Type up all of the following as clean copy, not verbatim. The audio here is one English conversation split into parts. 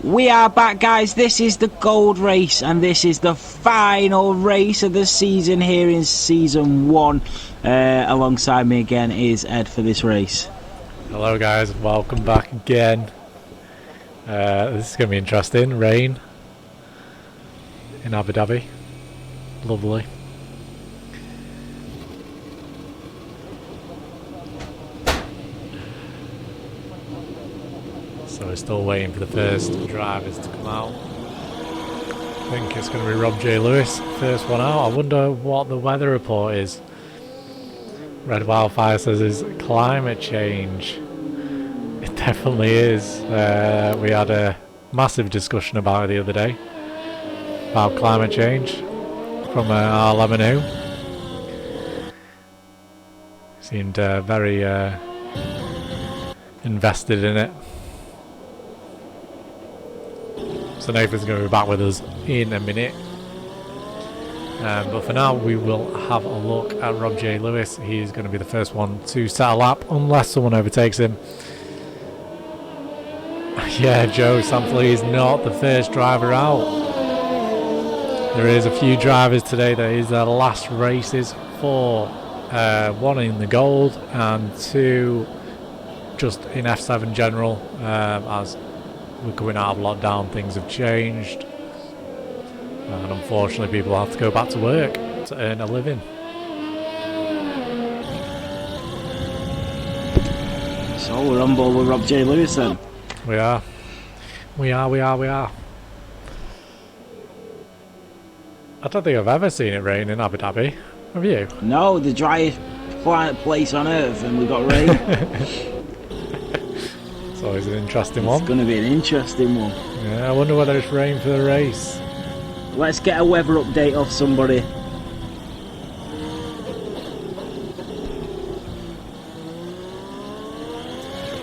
We are back, guys. This is the gold race, and this is the final race of the season here in season 1. Alongside me again is Ed for this race. Hello guys, welcome back again. This is going to be interesting. Rain in Abu Dhabi. Lovely. So we're still waiting for the first drivers to come out. I think it's going to be Rob J. Lewis, first one out. I wonder what the weather report is. Red Wildfire says it's climate change. It definitely is. We had a massive discussion about it the other day. About climate change from our Lemonu. Seemed very invested in it. So Nathan's going to be back with us in a minute. But for now we will have a look at Rob J. Lewis. He's going to be the first one to set a lap unless someone overtakes him. Yeah, Joe Sampley is not the first driver out. There is a few drivers today that is their last races for one in the gold and two just in F7 general. As we're coming out of lockdown, things have changed. And unfortunately people have to go back to work to earn a living. So we're on board with Rob J. Lewis then. We are. We are. I don't think I've ever seen it rain in Abu Dhabi. Have you? No, the driest place on earth and we got rain. It's always an interesting one. It's going to be an interesting one. Yeah, I wonder whether it's rain for the race. Let's get a weather update off somebody.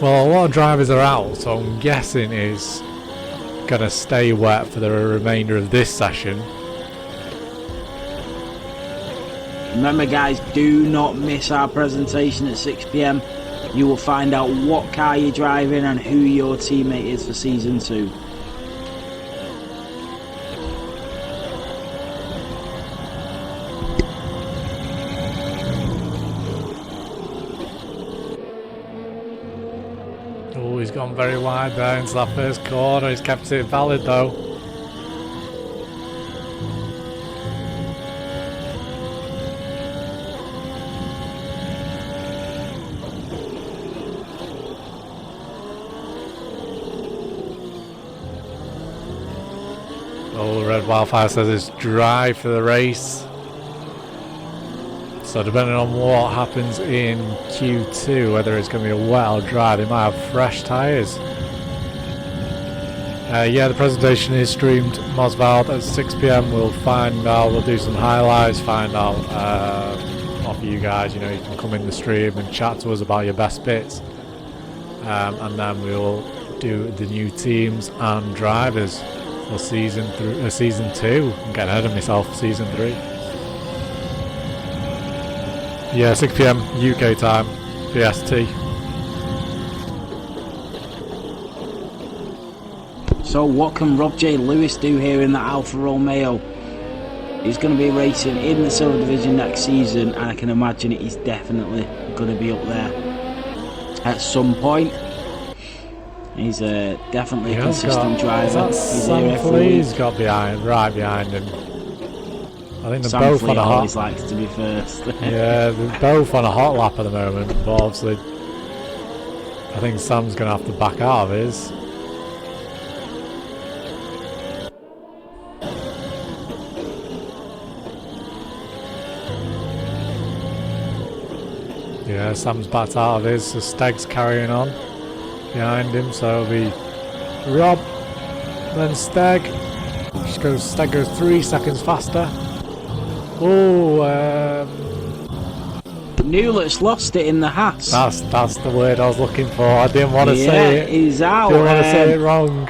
Well, a lot of drivers are out, so I'm guessing it's going to stay wet for the remainder of this session. Remember guys, do not miss our presentation at 6 PM. You will find out what car you're driving and who your teammate is for season 2. Oh, he's gone very wide there into that first corner. He's kept it valid though. Oh, Red Wildfire says it's dry for the race. So depending on what happens in Q2, whether it's going to be a wet or dry, they might have fresh tyres. Yeah, the presentation is streamed Mosvald at 6 PM. We'll find out, we'll do some highlights, find out off you guys. You know, you can come in the stream and chat to us about your best bits. And then we'll do the new teams and drivers for season 2. I'm getting ahead of myself, season 3. Yeah, 6 PM UK time, BST. So what can Rob J. Lewis do here in the Alfa Romeo? He's going to be racing in the Silver Division next season, and I can imagine he's definitely going to be up there at some point. He's definitely a consistent driver. He's got right behind him. I think they're both on a hot. Always likes to be first. Yeah, they're both on a hot lap at the moment, but obviously I think Sam's going to have to back out of his. Yeah, Sam's backed out of his, so Steg's carrying on behind him, so it'll be Rob, then Steg. Steg goes 3 seconds faster. Oh, Newlett's lost it in the Haas. That's the word I was looking for. I didn't want to say it. He's out. Didn't want to say it wrong.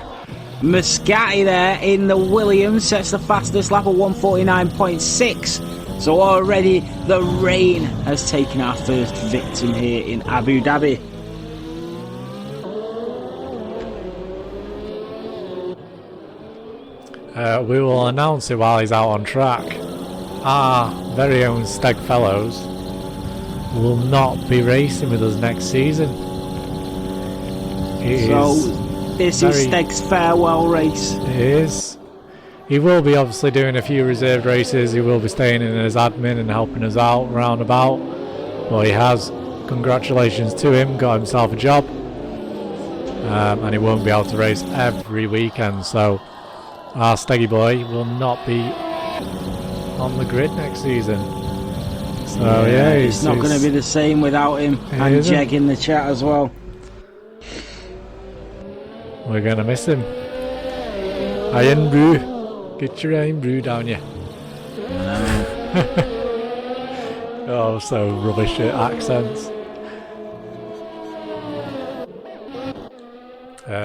Muscati there in the Williams sets the fastest lap of 149.6. So already the rain has taken our first victim here in Abu Dhabi. we will announce it while he's out on track. Our very own Steg Fellows will not be racing with us next season. This is Steg's farewell race. It is. He will be obviously doing a few reserved races. He will be staying in as admin and helping us out round about. Well, he has. Congratulations to him. Got himself a job. And he won't be able to race every weekend. So our Steggy boy will not be on the grid next season. So yeah, it's not going to be the same without him. And Jeg in the chat as well. We're going to miss him. Iron brew. Get your iron brew down you. Oh, so rubbish at accents.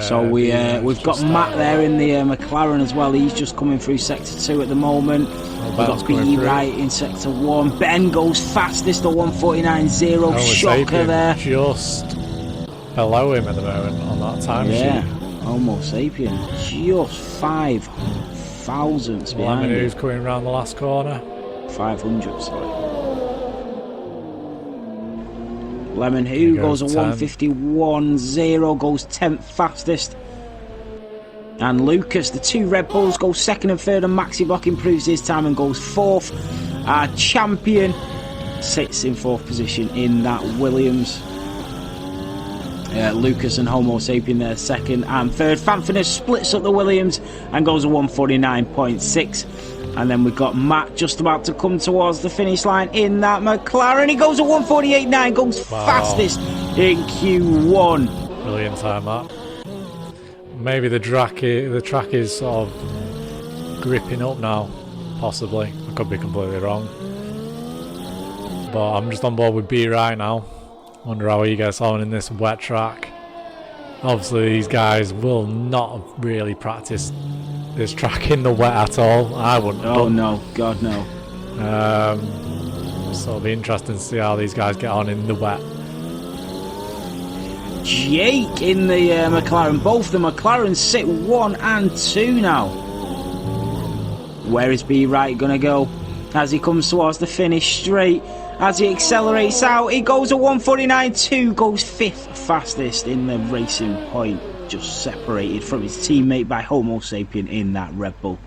So we've got Matt there in the McLaren as well. He's just coming through sector 2 at the moment. We've got B right in sector 1. Ben goes fastest at 1:49.0. Shocker there. Just below him at the moment on that time sheet. Homo sapien just 5 thousandths behind him. Who's coming around the last corner? 500, sorry. Lemon Who goes a 1:51.0, goes 10th fastest. And Lucas, the 2 Red Bulls, goes 2nd and 3rd, and Maxi Block improves his time and goes 4th. Our champion sits in 4th position in that Williams. Lucas and Homo Sapien there 2nd and 3rd. Fanfiner splits up the Williams and goes a 1:49.6. And then we've got Matt just about to come towards the finish line in that McLaren. He goes a 1:48.9, goes fastest in Q1. Brilliant time, that. Maybe the track is sort of gripping up now, possibly. I could be completely wrong. But I'm just on board with B right now. Wonder how he gets on in this wet track. Obviously, these guys will not have really practiced this track in the wet at all. I wouldn't. Oh no, God no. So it'll be interesting to see how these guys get on in the wet. Jake in the McLaren. Both the McLarens sit 1 and 2 now. Where is B right gonna go as he comes towards the finish straight? As he accelerates out, he goes a 1:49.2, goes 5th fastest in the Racing Point. Just separated from his teammate by Homo Sapien in that Red Bull.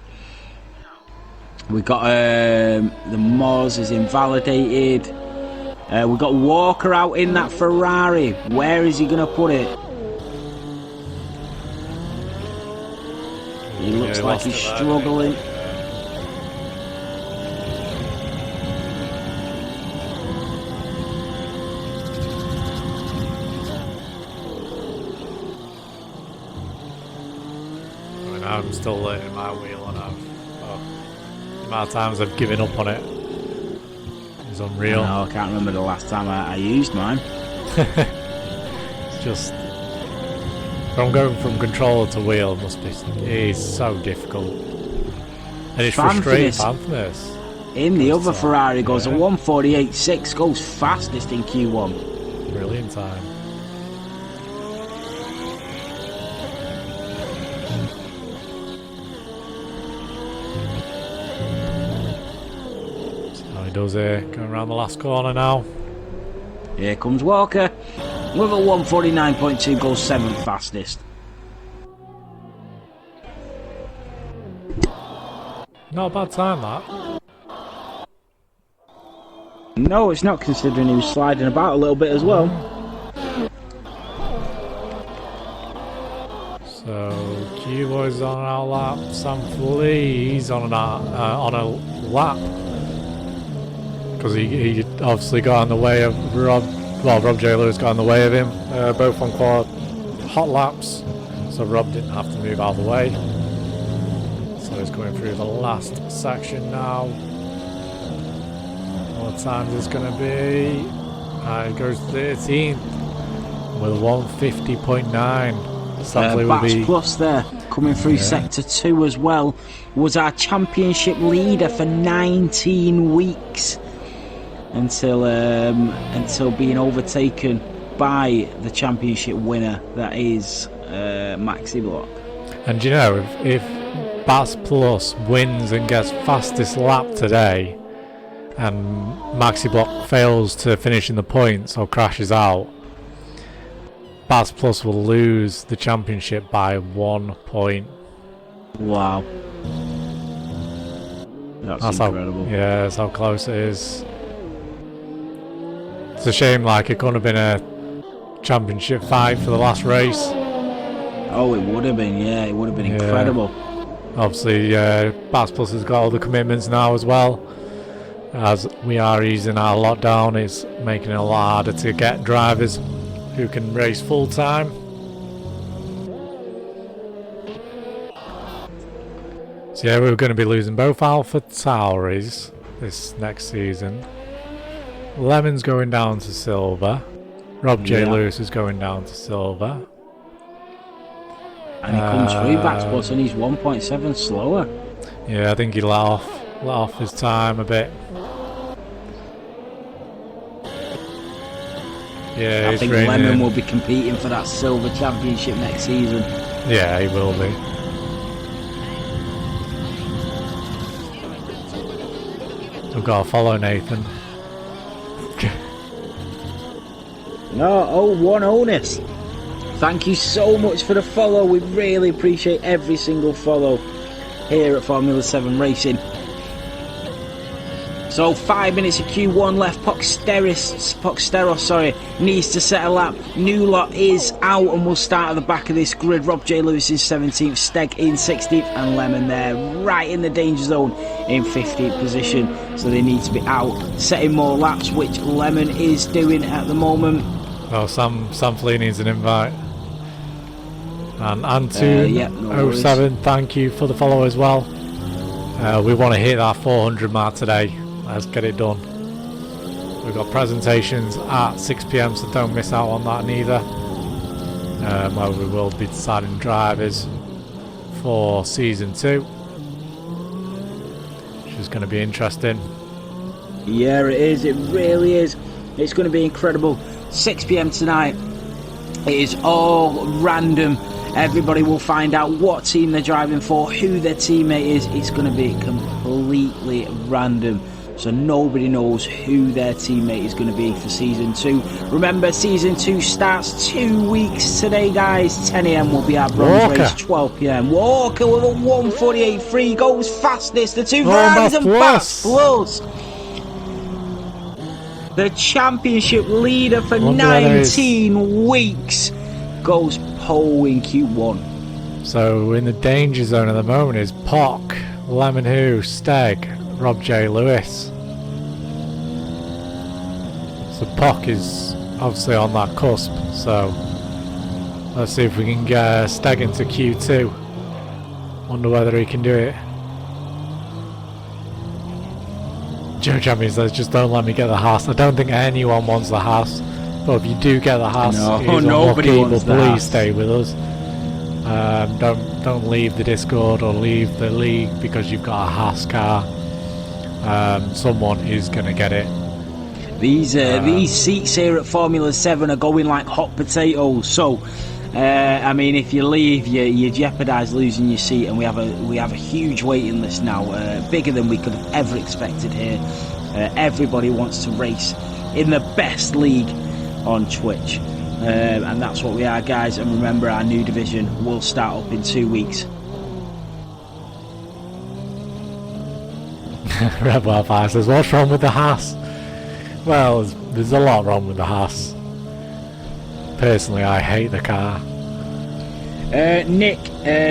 We got the Moz is invalidated. We got Walker out in that Ferrari. Where is he going to put it? He looks like he's struggling. I'm still learning my wheel and the amount of times I've given up on it is unreal. No, I can't remember the last time I used mine. It's just from going from controller to wheel it is so difficult. And it's frustrating for this. In the other Ferrari goes a 1:48.6, goes fastest in Q1. Brilliant time. He does going around the last corner now. Here comes Walker with a 1:49.2, goes 7th fastest. Not a bad time, that. No, it's not, considering he was sliding about a little bit as well. So Q-Boy's on our lap. Sam Flea's on a lap. Because he obviously got in the way of Rob J. Lewis got in the way of him, both on quad hot laps, so Rob didn't have to move out of the way. So he's going through the last section now. What time is going to be? He goes 13th with 1:50.9. Bats Plus there, coming through sector 2 as well, was our championship leader for 19 weeks. Until being overtaken by the championship winner, that is Maxi Block. And you know, if Bats Plus wins and gets fastest lap today, and Maxi Block fails to finish in the points or crashes out, Bats Plus will lose the championship by 1 point. Wow. That's incredible. Yeah, that's how close it is. It's a shame, like, it couldn't have been a championship fight for the last race. Oh, it would have been, yeah, it would have been incredible. Obviously, Bats Plus has got all the commitments now as well. As we are easing our lockdown, it's making it a lot harder to get drivers who can race full time. So yeah, we're going to be losing both Alpha Tauris this next season. Lemon's going down to silver. Rob J. Lewis is going down to silver. And he comes through Bats Plus and he's 1.7 slower. Yeah, I think he let off his time a bit. Yeah, I think Lemon will be competing for that silver championship next season. Yeah, he will be. We've got to follow Nathan. No, one Onus. Thank you so much for the follow. We really appreciate every single follow here at Formula 7 Racing. So 5 minutes of Q1 left. Poxteros, needs to set a lap. New lot is out and will start at the back of this grid. Rob J. Lewis is 17th, Steg in 16th, and Lemon there right in the danger zone in 15th position. So they need to be out, setting more laps, which Lemon is doing at the moment. Well, Sam Flea needs an invite. And Antoon07, thank you for the follow as well. We want to hit that 400 mark today. Let's get it done. We've got presentations at 6 PM, so don't miss out on that neither. Where we will be deciding drivers for season 2, which is going to be interesting. Yeah, it is. It really is. It's going to be incredible. 6 PM tonight. It is all random. Everybody will find out what team they're driving for, who their teammate is. It's going to be completely random. So nobody knows who their teammate is going to be for Season 2. Remember, Season 2 starts 2 weeks today, guys. 10 AM will be our bronze race, 12 PM. Walker with a 1:48.3 goes fastest. The two Ferraris and Bats Plus. The championship leader for 19 weeks goes pole in Q1. So in the danger zone at the moment is Pock, Lemon Who, Steg, Rob J. Lewis. So Pock is obviously on that cusp, so let's see if we can get Steg into Q2. Wonder whether he can do it. DHABI says, just don't let me get the Haas. I don't think anyone wants the Haas, but if you do get the Haas, nobody wants the please Haas. stay with us. Don't leave the Discord or leave the league because you've got a Haas car. Someone is going to get it. These seats here at Formula 7 are going like hot potatoes. So, I mean, if you leave, you jeopardise losing your seat, and we have a huge waiting list now, bigger than we could have ever expected here. Everybody wants to race in the best league on Twitch, and that's what we are, guys. And remember, our new division will start up in 2 weeks. Red Wildfire says, what's wrong with the Haas? Well, there's a lot wrong with the Haas. Personally, I hate the car. Nick,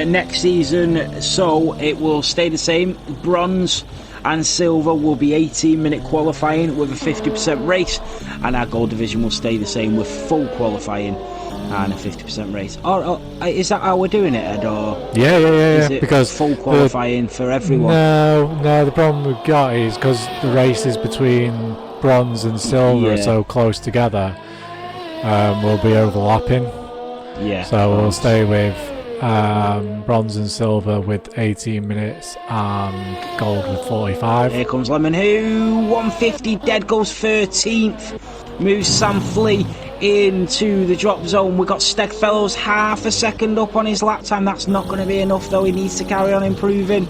next season, so it will stay the same. Bronze and silver will be 18-minute qualifying with a 50% race, and our gold division will stay the same with full qualifying and a 50% race. Or is that how we're doing it, Ed? Or yeah. is it because full qualifying for everyone? No. The problem we've got is because the races between bronze and silver are so close together, we'll be overlapping. Yeah. So we'll stay with bronze and silver with 18 minutes and gold with 45. Here comes Lemon Who, 150, dead goes 13th. Moves Sam Flea into the drop zone. We've got Stegfellows half a second up on his lap time. That's not going to be enough though. He needs to carry on improving.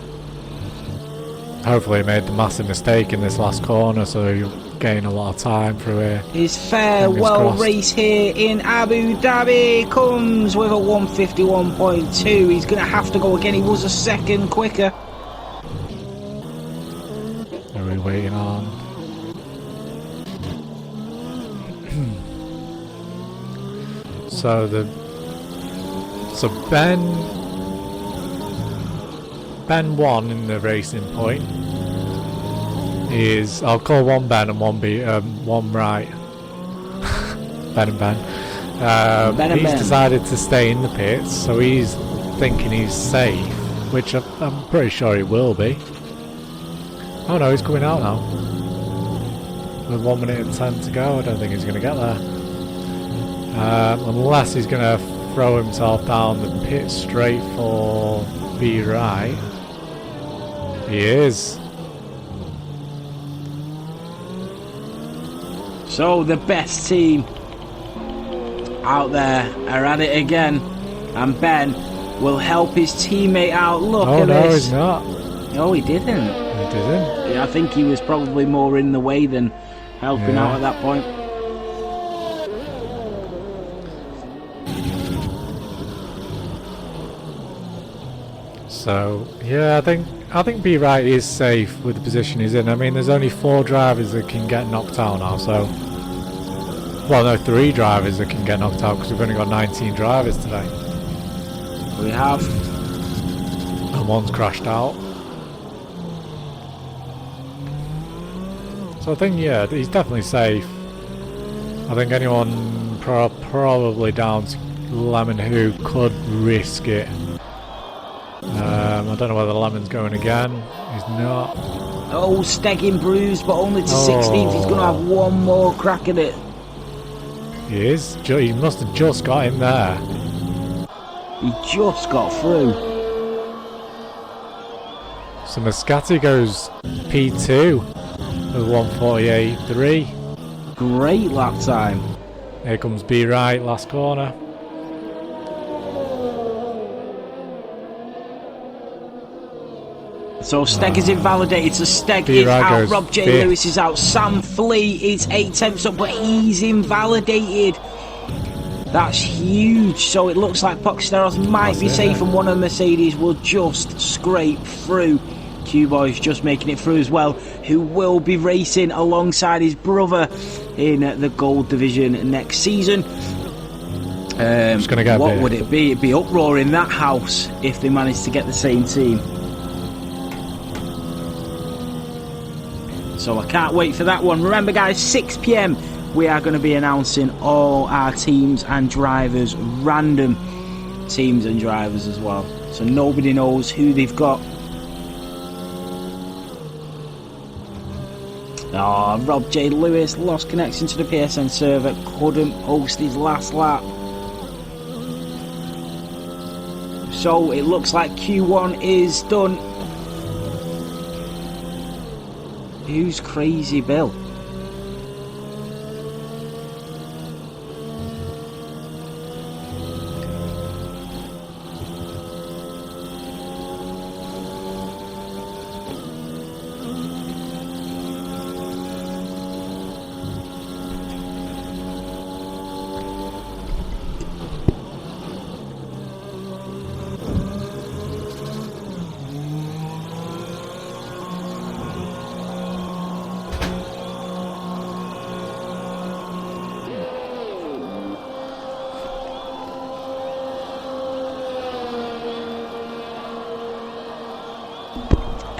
Hopefully he made the massive mistake in this last corner, so he'll gain a lot of time through here. His farewell race here in Abu Dhabi comes with a 151.2. He's going to have to go again. He was a second quicker. Are we waiting on? So Ben won in the racing point. Is I'll call one Ben and one right. Ben and Ben. He's decided to stay in the pits, so he's thinking he's safe, which I'm pretty sure he will be. Oh no, he's coming out now. With 1 minute and 10 to go, I don't think he's going to get there. Unless he's going to throw himself down the pit straight for B right. He is. So the best team out there are at it again, and Ben will help his teammate out. Look at this. Oh no, he's not. No, he didn't. He didn't? I think he was probably more in the way than helping out at that point. So yeah, I think B right is safe with the position he's in. I mean, there's only 4 drivers that can get knocked out now, so well, no, 3 drivers that can get knocked out because we've only got 19 drivers today. We have, and one's crashed out. So I think he's definitely safe. I think anyone probably down to Lemon who could risk it. I don't know whether Lemon's going again. He's not. Oh, Stegging bruised, but only to 16th. He's going to have one more crack at it. He is. He must have just got in there. He just got through. So Moscati goes P2 with 1:48.3. Great lap time. Here comes B right, last corner. So Steg is invalidated, so Steg is out, Rob J. fifth. Lewis is out, Sam Flea is 8 tenths up, but he's invalidated. That's huge, so it looks like Poxteros might be safe and one of the Mercedes will just scrape through. Q-Boy's just making it through as well, who will be racing alongside his brother in the Gold Division next season. What would it be? It'd be uproar in that house if they managed to get the same team. So I can't wait for that one. Remember guys, 6 PM we are going to be announcing all our teams and drivers, random teams and drivers as well, so nobody knows who they've got. Oh, Rob J. Lewis lost connection to the PSN server, couldn't host his last lap. So it looks like Q1 is done. Who's Crazy Bill?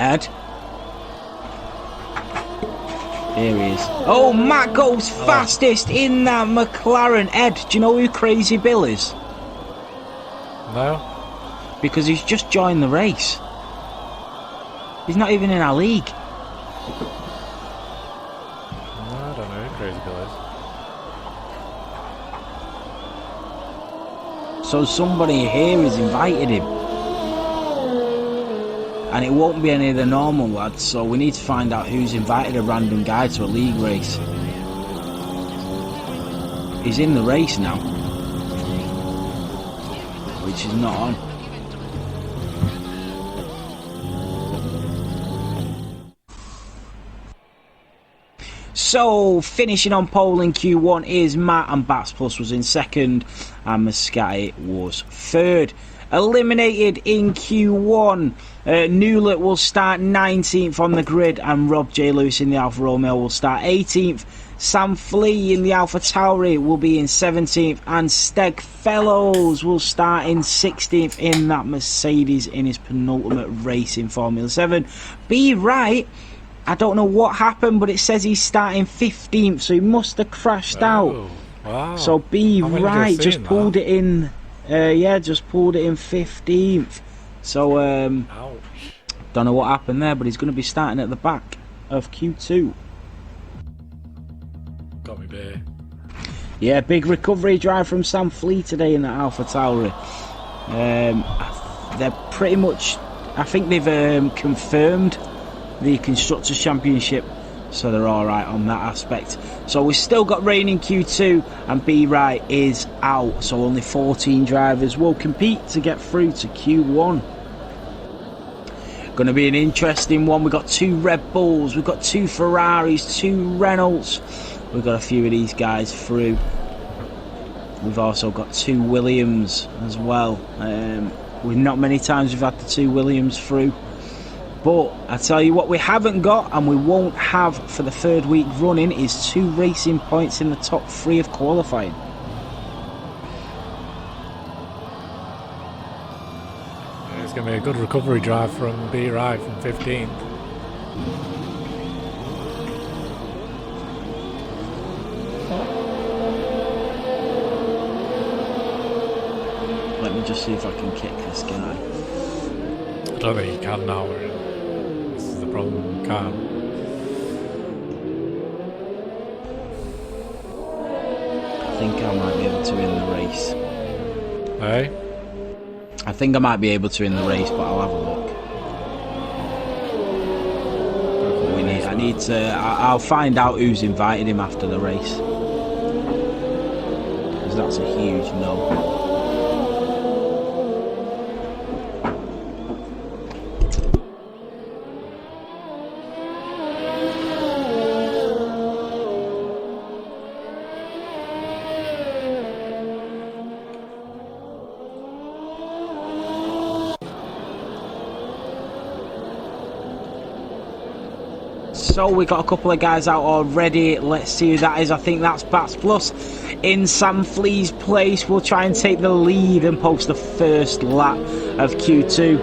Ed. Here he is. Oh, Matt goes fastest in that McLaren. Ed, do you know who Crazy Bill is? No. Because he's just joined the race. He's not even in our league. No, I don't know who Crazy Bill is. So somebody here has invited him. And it won't be any of the normal lads, so we need to find out who's invited a random guy to a league race. He's in the race now, which is not on. So, finishing on pole in Q1 is Matt, and Bats Plus was in second, and Mascati was third. Eliminated in Q1, Newlett will start 19th on the grid, and Rob J. Lewis in the Alfa Romeo will start 18th. Sam Flea in the Alfa Tauri will be in 17th, and Steg Fellows will start in 16th in that Mercedes in his penultimate race in Formula 7. Be right. I don't know what happened, but it says he's starting 15th, so he must have crashed out. Wow. So be right, just pulled it in. Yeah, just pulled it in 15th. So Ouch. don't know what happened there, but he's going to be starting at the back of Q2. Got me beer. Yeah, big recovery drive from Sam Flea today in the Alfa Tauri. They're pretty much, I think they've confirmed the Constructors' Championship, so they're alright on that aspect. So we've still got rain in Q2, and B Right is out, so only 14 drivers will compete to get through to Q1. Going to be an interesting one. We've got 2 Red Bulls, we've got 2 Ferraris, 2 Renaults. We've got a few of these guys through. We've also got 2 Williams as well. Not many times we've had the 2 Williams through. But I tell you what we haven't got, and we won't have for the 3rd week running, is 2 racing points in the top 3 of qualifying. It's going to be a good recovery drive from B Right from 15th. Let me just see if I can kick this guy. I don't think you can now. This is the problem. You can't. I think I might be able to win the race. Hey? I think I might be able to win the race, but I'll have a look. I need to. I'll find out who's invited him after the race, because that's a huge no. So we got a couple of guys out already. Let's see who that is. I think that's Bats Plus in Sam Flea's place. We'll try and take the lead and post the first lap of Q2.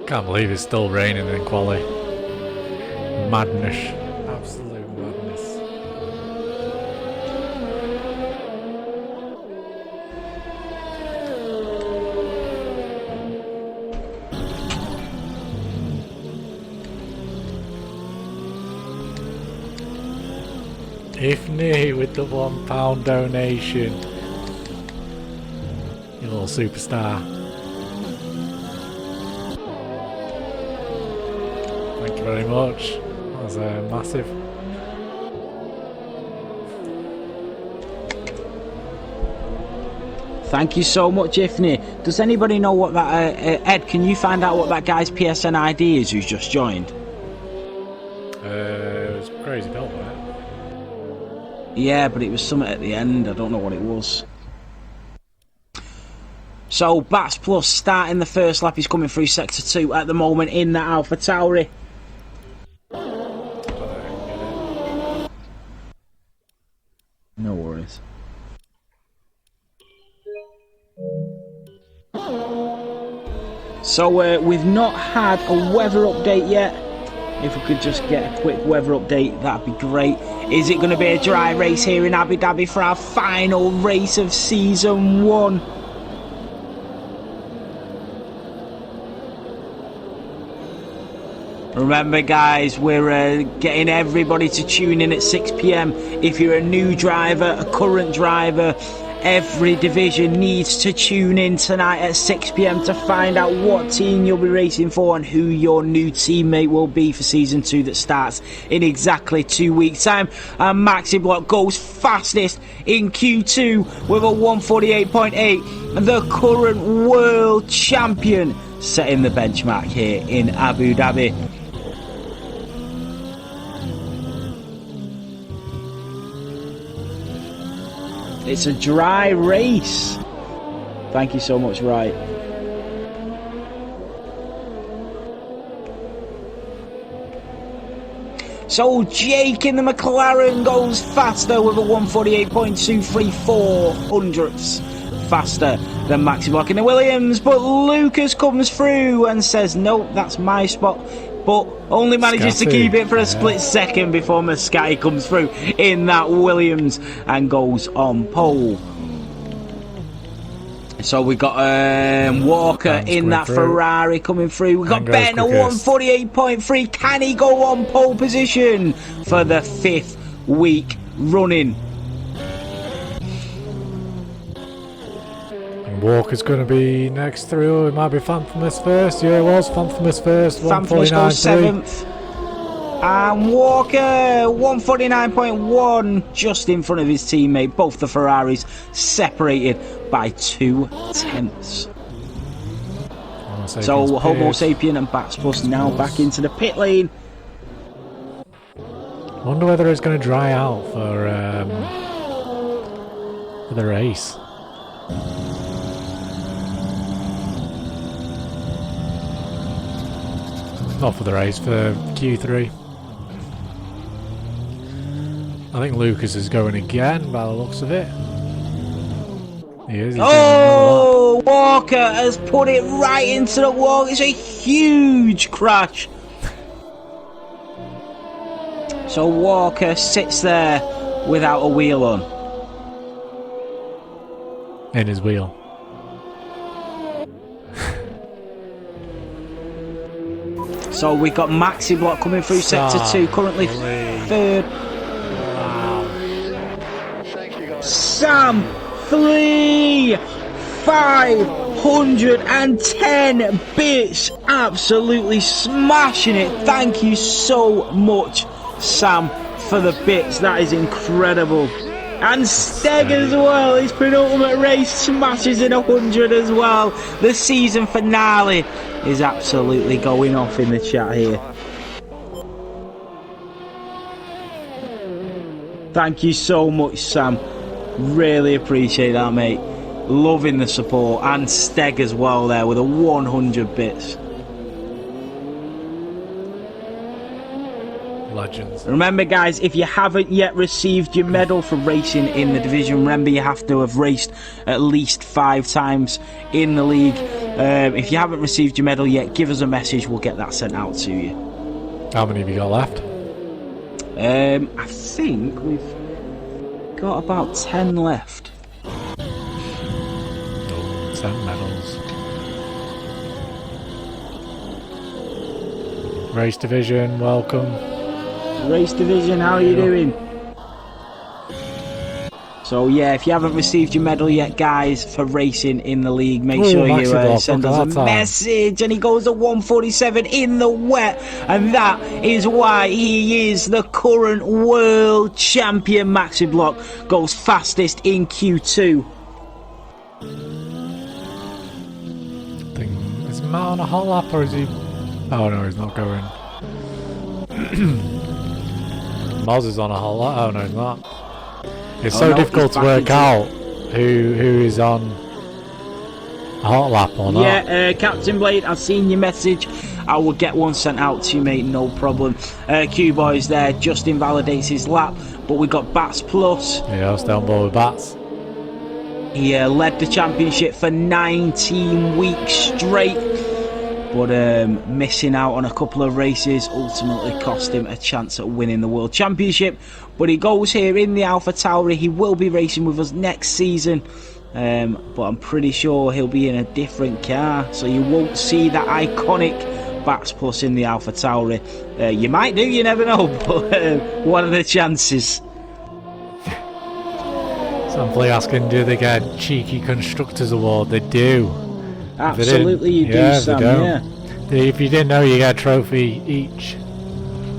Can't believe it's still raining in quali. Madness. Absolute madness. Ifney with the £1 donation. You little superstar. Thank you very much. That was massive. Thank you so much, Ifney. Does anybody know what that... Ed, can you find out what that guy's PSN ID is who's just joined? It was Crazy Belt, wasn't it? Yeah, but it was something at the end. I don't know what it was. So, Bats Plus starting the first lap. He's coming through Sector 2 at the moment in the Alpha Tauri. No worries. So we've not had a weather update yet. If we could just get a quick weather update, that'd be great. Is it going to be a dry race here in Abu Dhabi for our final race of Season 1? Remember guys, we're getting everybody to tune in at 6 p.m. If you're a new driver, a current driver, every division needs to tune in tonight at 6 p.m. to find out what team you'll be racing for and who your new teammate will be for Season 2 that starts in exactly 2 weeks' time. And Maxi Block goes fastest in Q2 with a 148.8. The current world champion setting the benchmark here in Abu Dhabi. It's a dry race. Thank you so much, Right. So Jake in the McLaren goes faster with a 148.234 hundredths faster than Maxi Block in the Williams, but Lucas comes through and says, nope, that's my spot. But only manages to keep it for a split second before Muscati comes through in that Williams and goes on pole. So we got Walker in that Ferrari coming through. We got Ben at 148.3. Can he go on pole position for the 5th week running? Walker's going to be next through. It might be Phantomus first. Yeah, it was Phantomus first. Phantomus goes 7th. And Walker 149.1, just in front of his teammate. Both the Ferraris separated by 2 tenths. So Homo Sapien and Bats Plus now back into the pit lane. Wonder whether it's going to dry out for the race. Not for the race, for Q3. I think Lucas is going again by the looks of it. He is. Oh, Walker has put it right into the wall. It's a huge crash. So Walker sits there without a wheel on. In his wheel. So we've got Maxi Block coming through sector 2, currently 3rd. Wow. Sam 3, 510 bits, absolutely smashing it. Thank you so much, Sam, for the bits. That is incredible. And Steg as well, his penultimate race smashes in 100 as well. The season finale is absolutely going off in the chat here. Thank you so much, Sam. Really appreciate that, mate. Loving the support. And Steg as well there with a 100 bits. Legends. Remember guys, if you haven't yet received your medal for racing in the division, remember you have to have raced at least 5 times in the league. If you haven't received your medal yet, give us a message, we'll get that sent out to you. How many have you got left? I think we've got about 10 left. 10 medals. Race division, welcome. Race division, how are you doing? So yeah, if you haven't received your medal yet, guys, for racing in the league, make sure you send us a message. And he goes at 147 in the wet, and that is why he is the current world champion. Maxi Block goes fastest in Q2. Is Matt on a hot lap, or is he? Oh no, he's not going. Moz is on a hot lap. Oh no, he's not. It's so difficult to work out who is on a hot lap or not. Yeah, Captain Blade, I've seen your message. I will get one sent out to you, mate, no problem. Q-Boy's there, just invalidates his lap, but we got Bats Plus. Yeah, I'll stay on board with Bats. He led the championship for 19 weeks straight, but missing out on a couple of races ultimately cost him a chance at winning the World Championship. But he goes here in the Alpha Tauri. He will be racing with us next season, but I'm pretty sure he'll be in a different car, so you won't see that iconic Bats Plus in the Alpha Tauri. You might do, you never know, but what are the chances? Somebody asking, do they get a cheeky constructors award? They do. Absolutely, you do, Sam. Yeah. If you didn't know, you get a trophy each.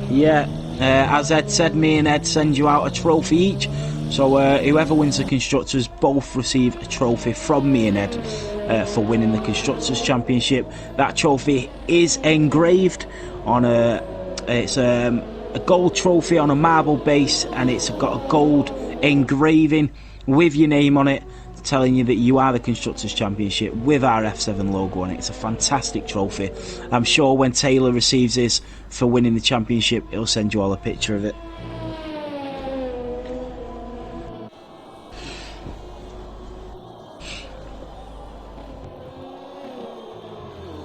Yeah. As Ed said, me and Ed send you out a trophy each. So whoever wins the Constructors both receive a trophy from me and Ed for winning the Constructors Championship. That trophy is engraved on it's a gold trophy on a marble base, and it's got a gold engraving with your name on it, telling you that you are the Constructors Championship with our F7 logo on it. It's a fantastic trophy. I'm sure when Taylor receives this for winning the championship, he'll send you all a picture of it.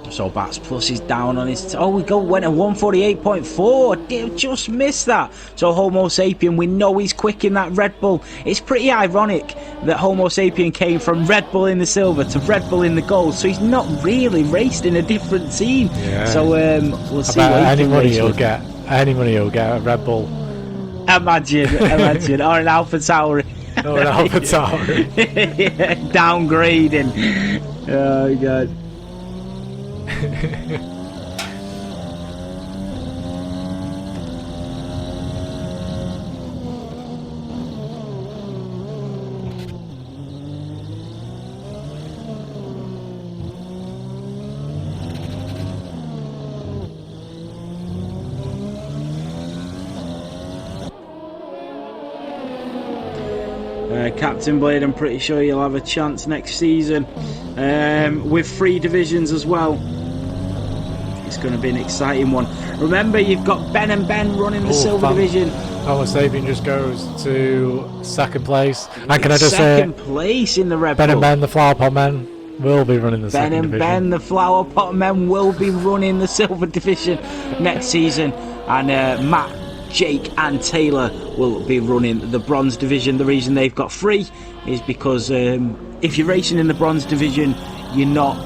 So Bats Plus is down on his... went at 148.4. Just missed that. So Homo Sapien, we know he's quick in that Red Bull. It's pretty ironic that Homo Sapien came from Red Bull in the silver to Red Bull in the gold. So he's not really raced in a different team. Yeah. So we'll see what any money he'll get. Any money he'll get at Red Bull. Imagine. Or an Alpha Tauri. Or an Alpha Tauri. Yeah, downgrading. Oh, God. Captain Blade, I'm pretty sure you'll have a chance next season with 3 divisions as well. It's going to be an exciting one. Remember, you've got Ben and Ben running the silver division. Homo Sapien just goes to second place. And can I just say, second place in the Red Bull. Ben and Ben, the Flower Pot Men, will be running the second division. Ben and Ben, the Flower Pot Men, will be running the silver division next season. And Matt, Jake and Taylor will be running the bronze division. The reason they've got 3 is because if you're racing in the bronze division, you're not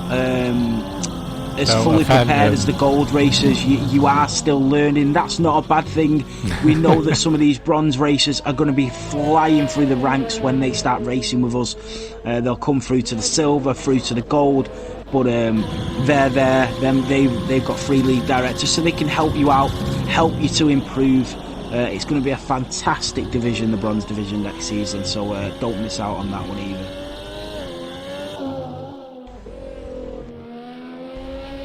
as fully prepared as the gold racers. You are still learning. That's not a bad thing. We know that some of these bronze racers are going to be flying through the ranks when they start racing with us. They'll come through to the silver, through to the gold, but they're there. They've got 3 lead directors, so they can help you out, help you to improve. It's going to be a fantastic division, the bronze division, next season, so don't miss out on that one either.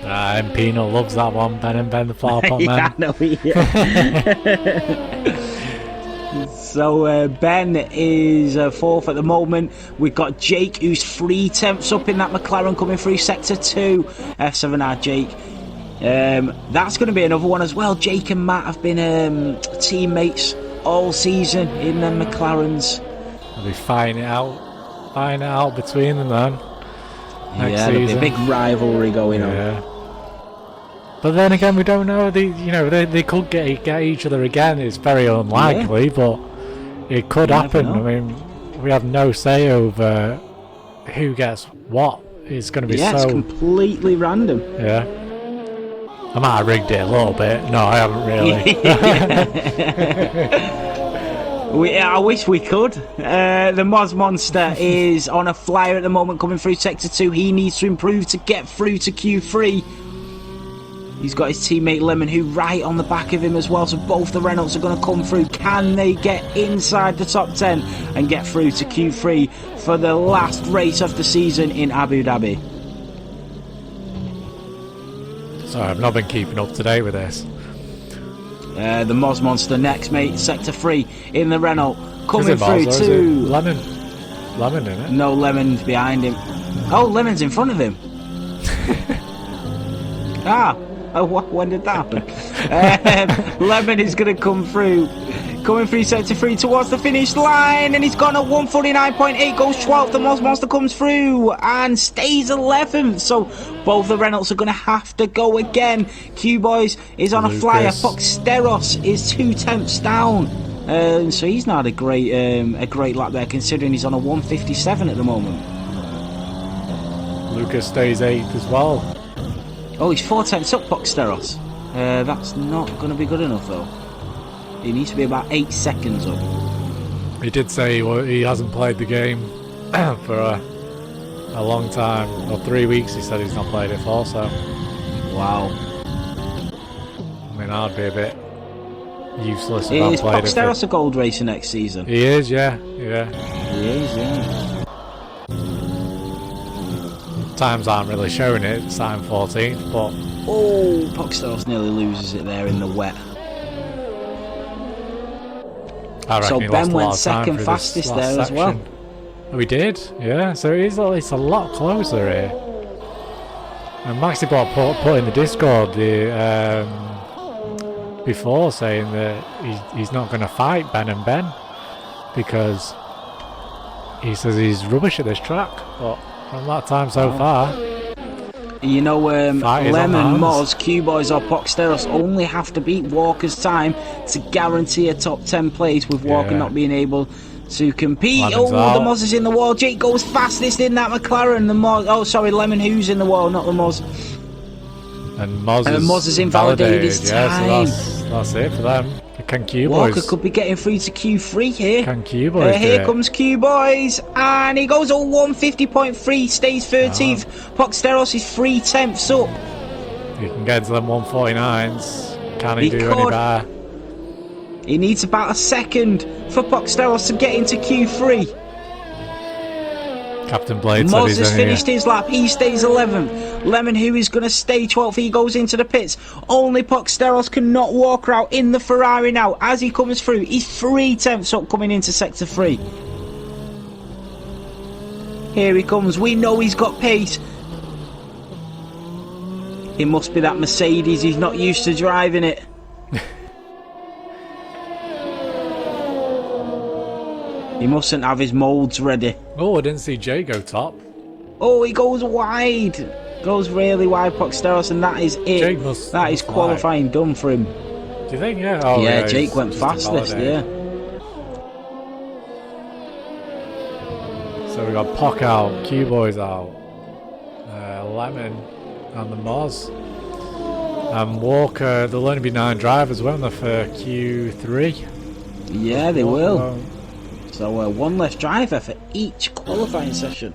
And Pino loves that one, Ben and Ben the Flower Pot Man. I know, So Ben is 4th at the moment. We've got Jake, who's 3 tenths up in that McLaren, coming through sector 2. F7R Jake. That's going to be another one as well. Jake and Matt have been teammates all season in the McLarens. They'll be fighting it out between them then. There'll be a big rivalry going on. But then again, we don't know. They could get each other again. It's very unlikely, but it could happen. I mean, we have no say over who gets what. It's going to be it's completely random. Yeah. I might have rigged it a little bit. No, I haven't really. I wish we could. The Moz Monster is on a flyer at the moment, coming through sector 2. He needs to improve to get through to Q3. He's got his teammate Lemon, who right on the back of him as well. So both the Renaults are going to come through. Can they get inside the top 10 and get through to Q3 for the last race of the season in Abu Dhabi? Sorry, I've not been keeping up to date with this. The Moz Monster next, mate. Sector 3 in the Renault. Coming through to... Lemon, in it? No, Lemon's behind him. Oh, Lemon's in front of him. When did that happen? Lemon is going to come through. Coming through sector 3 towards the finish line, and he's gone at 149.8, goes 12th. The Moz Monster comes through and stays 11th. So both the Renaults are going to have to go again. Q-Boys is on a flyer. Foxteros is 2 tenths down. So he's not a great lap there, considering he's on a 157 at the moment. Lucas stays 8th as well. Oh, he's 4/10 up, Boxteros. That's not going to be good enough, though. He needs to be about 8 seconds up. He did say he hasn't played the game for a long time. Or 3 weeks, he said he's not played it for, so... Wow. I mean, I'd be a bit useless if I played it. Is Boxteros a gold racer next season? He is, yeah. He is, yeah. Times aren't really showing it, starting 14th, but... Oh, Boxteros nearly loses it there in the wet. I reckon So he Ben lost went a lot of time second through fastest this last there as section. well. Oh, he did? Yeah, so it's a lot closer here. And Maxi Bot put in the Discord before saying that he's not going to fight Ben and Ben because he says he's rubbish at this track, but from that time so far... You know, Lemon, Moz, Q-Boys or Boxteros only have to beat Walker's time to guarantee a top 10 place, with Walker not being able to compete. Lemon's the out. Moz is in the wall. Jake goes fastest in that McLaren. The Moz, Lemon who's in the wall, not the Moz. And Moz is invalidated his time. So that's it for them. Can Q-Boys... Walker could be getting through to Q3 here. Can Q-Boys Here comes Q-Boys, and he goes all 150.3, stays 13th. Boxteros is 3/10 up. He can get to them 149s. Can he do any better? He needs about a second for Boxteros to get into Q3. Captain Blade said Moz he's has finished his lap. He stays 11th. Lemon, who is going to stay 12th, he goes into the pits. Only Boxteros cannot walk out in the Ferrari now. As he comes through, he's 3/10 up coming into Sector 3. Here he comes. We know he's got pace. It must be that Mercedes. He's not used to driving it. He mustn't have his moulds ready. Oh, I didn't see Jay go top. Oh, he goes wide. Goes really wide, Boxteros, and that is it. That is qualifying done for him. Do you think? Yeah. Oh, yeah, Jake went fastest. Yeah. So we got Pock out, Q-Boys out, Lemon, and the Moz. And Walker. There'll only be 9 drivers, won't there, for Q3? Yeah, they will. So one less driver for each qualifying session.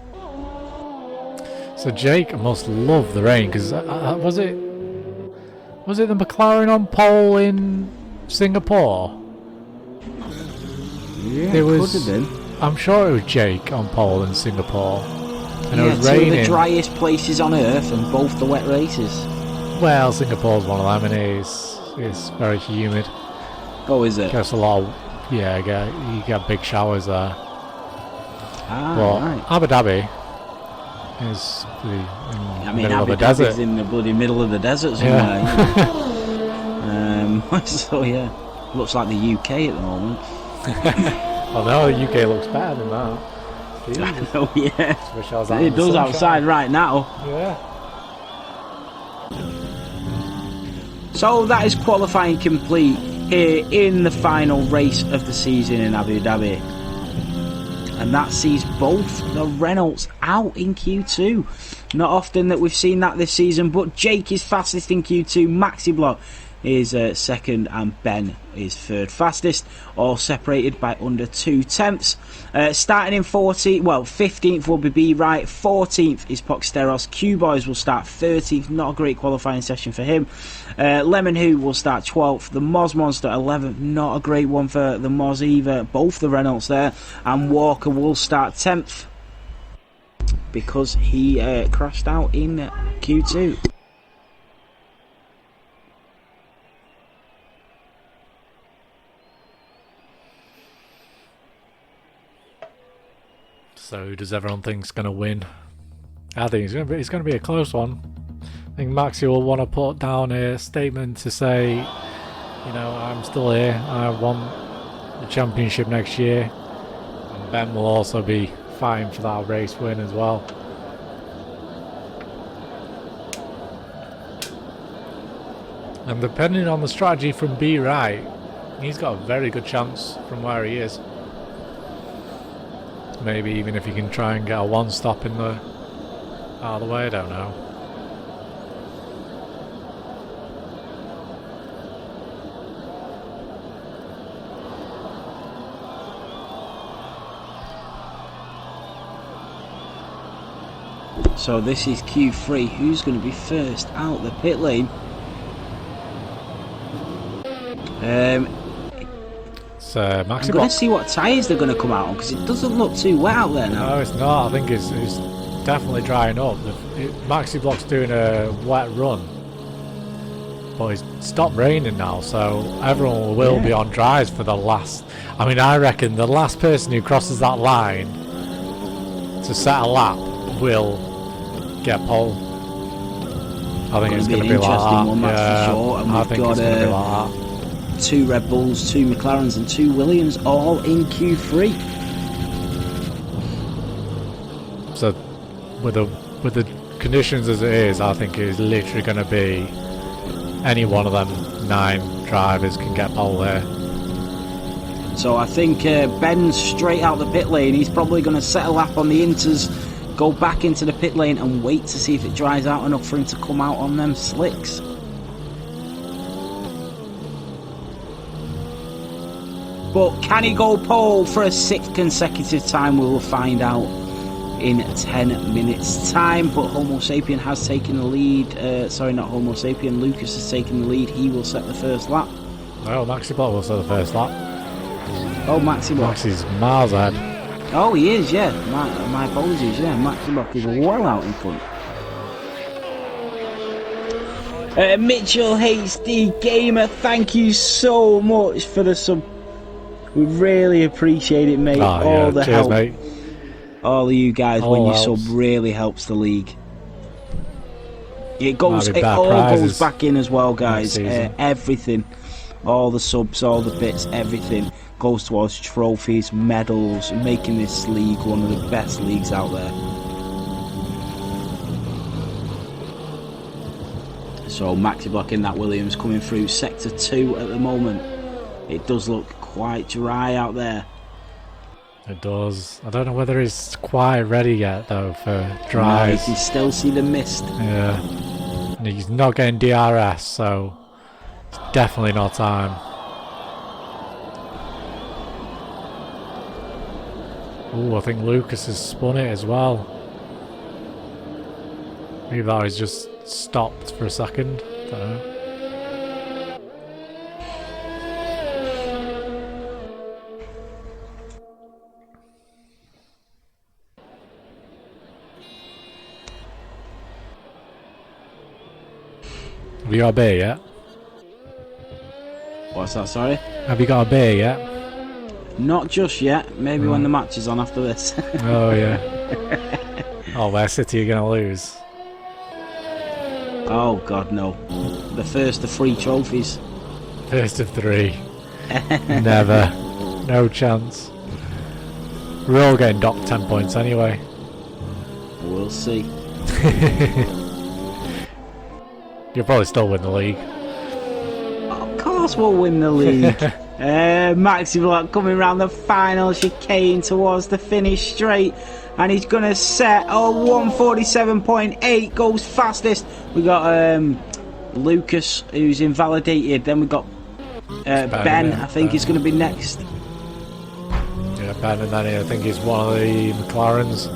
So Jake must love the rain, because was it the McLaren on pole in Singapore? Yeah, it could have been. I'm sure it was Jake on pole in Singapore, and it was two raining. of the driest places on earth, and both the wet races. Well, Singapore's one of them, and it's very humid. Oh, is it? Gets a lot of, yeah, you get big showers there. Right. Abu Dhabi is in the middle of the desert. Dhabi's in the bloody middle of the desert somewhere. Yeah. So yeah, looks like the UK at the moment. Well, no, the UK looks better than that. I know, yeah. Wish I was out it does outside right now. Yeah. So that is qualifying complete here in the final race of the season in Abu Dhabi. And that sees both the Renaults out in Q2. Not often that we've seen that this season, but Jake is fastest in Q2. Maxi Block is second, and Ben is third fastest, all separated by under 2/10. Starting in 15th will be B-Right, 14th is Boxteros, Q-Boys will start 13th, not a great qualifying session for him. Lemon Who will start 12th, the Moz Monster 11th, not a great one for the Moz either, both the Renaults there, and Walker will start 10th because he crashed out in Q2. So who does everyone think's going to win? I think it's going to be a close one. I think Maxi will want to put down a statement to say, you know, I'm still here. I want the championship next year. And Ben will also be fighting for that race win as well. And depending on the strategy from B Right, he's got a very good chance from where he is. Maybe even if he can try and get a one stop in the out of the way, I don't know. So this is Q3. Who's going to be first out the pit lane? So I'm Maxi going Block. to see what tyres they're going to come out on, because it doesn't look too wet out there now. No, it's not. I think it's definitely drying up. Maxi Block's doing a wet run, but it's stopped raining now, so everyone will be on dries for the last. I mean, I reckon the last person who crosses that line to set a lap will get pole. I think it's going to be like that. One, that's for sure. And I think it's going to be like that. 2 Red Bulls, 2 McLarens and 2 Williams all in Q3. So with the conditions as it is, I think it is literally going to be any one of them 9 drivers can get pole there. So I think Ben's straight out the pit lane. He's probably going to set a lap on the inters, go back into the pit lane and wait to see if it dries out enough for him to come out on them slicks. But can he go pole for a 6th consecutive time? We will find out in 10 minutes time. But Homo Sapien has taken the lead. Sorry, not Homo Sapien. Lucas has taken the lead. He will set the first lap. No, Maxi Block will set the first lap. Oh, Maxi Block. Maxi's miles ahead. Oh, he is, yeah. My apologies, yeah. Maxi Block is well out in front. Mitchell HD Gamer, thank you so much for the sub. We really appreciate it, mate. All the cheers, help. Mate. All of you guys, all when you helps. sub, really helps the league. It goes, Might be it bad all prizes goes back in as well, guys. next season. Everything, all the subs, all the bits, everything goes towards trophies, medals, making this league one of the best leagues out there. So Maxi Block in that Williams coming through sector 2 at the moment. It does look quite dry out there. It does. I don't know whether it's quite ready yet though for No, drives. you can still see the mist. Yeah. And he's not getting DRS, so it's definitely not time. Ooh, I think Lucas has spun it as well. Maybe that he's just stopped for a second. Don't know. Have you got a beer yet? What's that, sorry? Have you got a beer yet? Not just yet. Maybe when the match is on after this. Oh yeah. Oh, where City are going to lose? Oh God, no. The first of 3 trophies. First of 3. Never. No chance. We're all getting docked 10 points anyway. We'll see. You'll probably still win the league. Of course we'll win the league. Maxi Block coming around the final chicane towards the finish straight. And he's going to set a 147.8, goes fastest. We got Lucas, who's invalidated. Then we got Ben, I think he's going to be next. Yeah, Ben, and then I think he's one of the McLarens.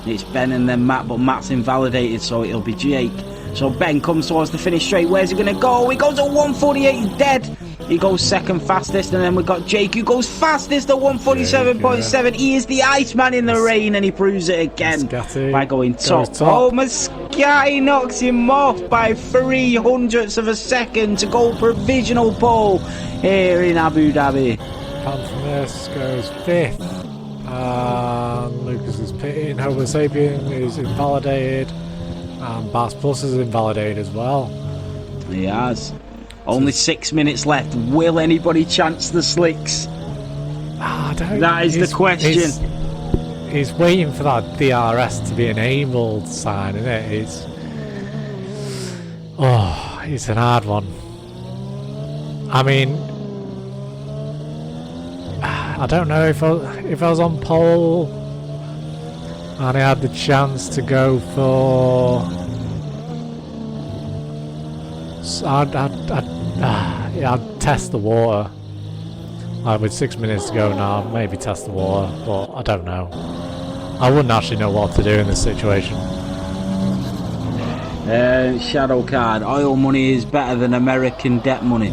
It's Ben and then Matt, but Matt's invalidated, so it'll be Jake. So Ben comes towards the finish straight. Where's he going to go? He goes at 148, he's dead. He goes second fastest, and then we've got Jake, who goes fastest at 147.7. He is the Iceman in the rain, and he proves it again by going top. Oh, Mascati knocks him off by 300ths of a second to go provisional pole here in Abu Dhabi. Panthermus goes 5th. Lucas is pitting. Homo Sapien is invalidated. And Bass Plus is invalidated as well. He has. Only 6 minutes left. Will anybody chance the slicks? That is the question. He's waiting for that DRS to be enabled sign, isn't it? It's an hard one. I mean, I don't know if I was on pole and I had the chance to go for. I'd test the water. Like with 6 minutes to go now, maybe test the water, but I don't know. I wouldn't actually know what to do in this situation. Shadow card. Oil money is better than American debt money.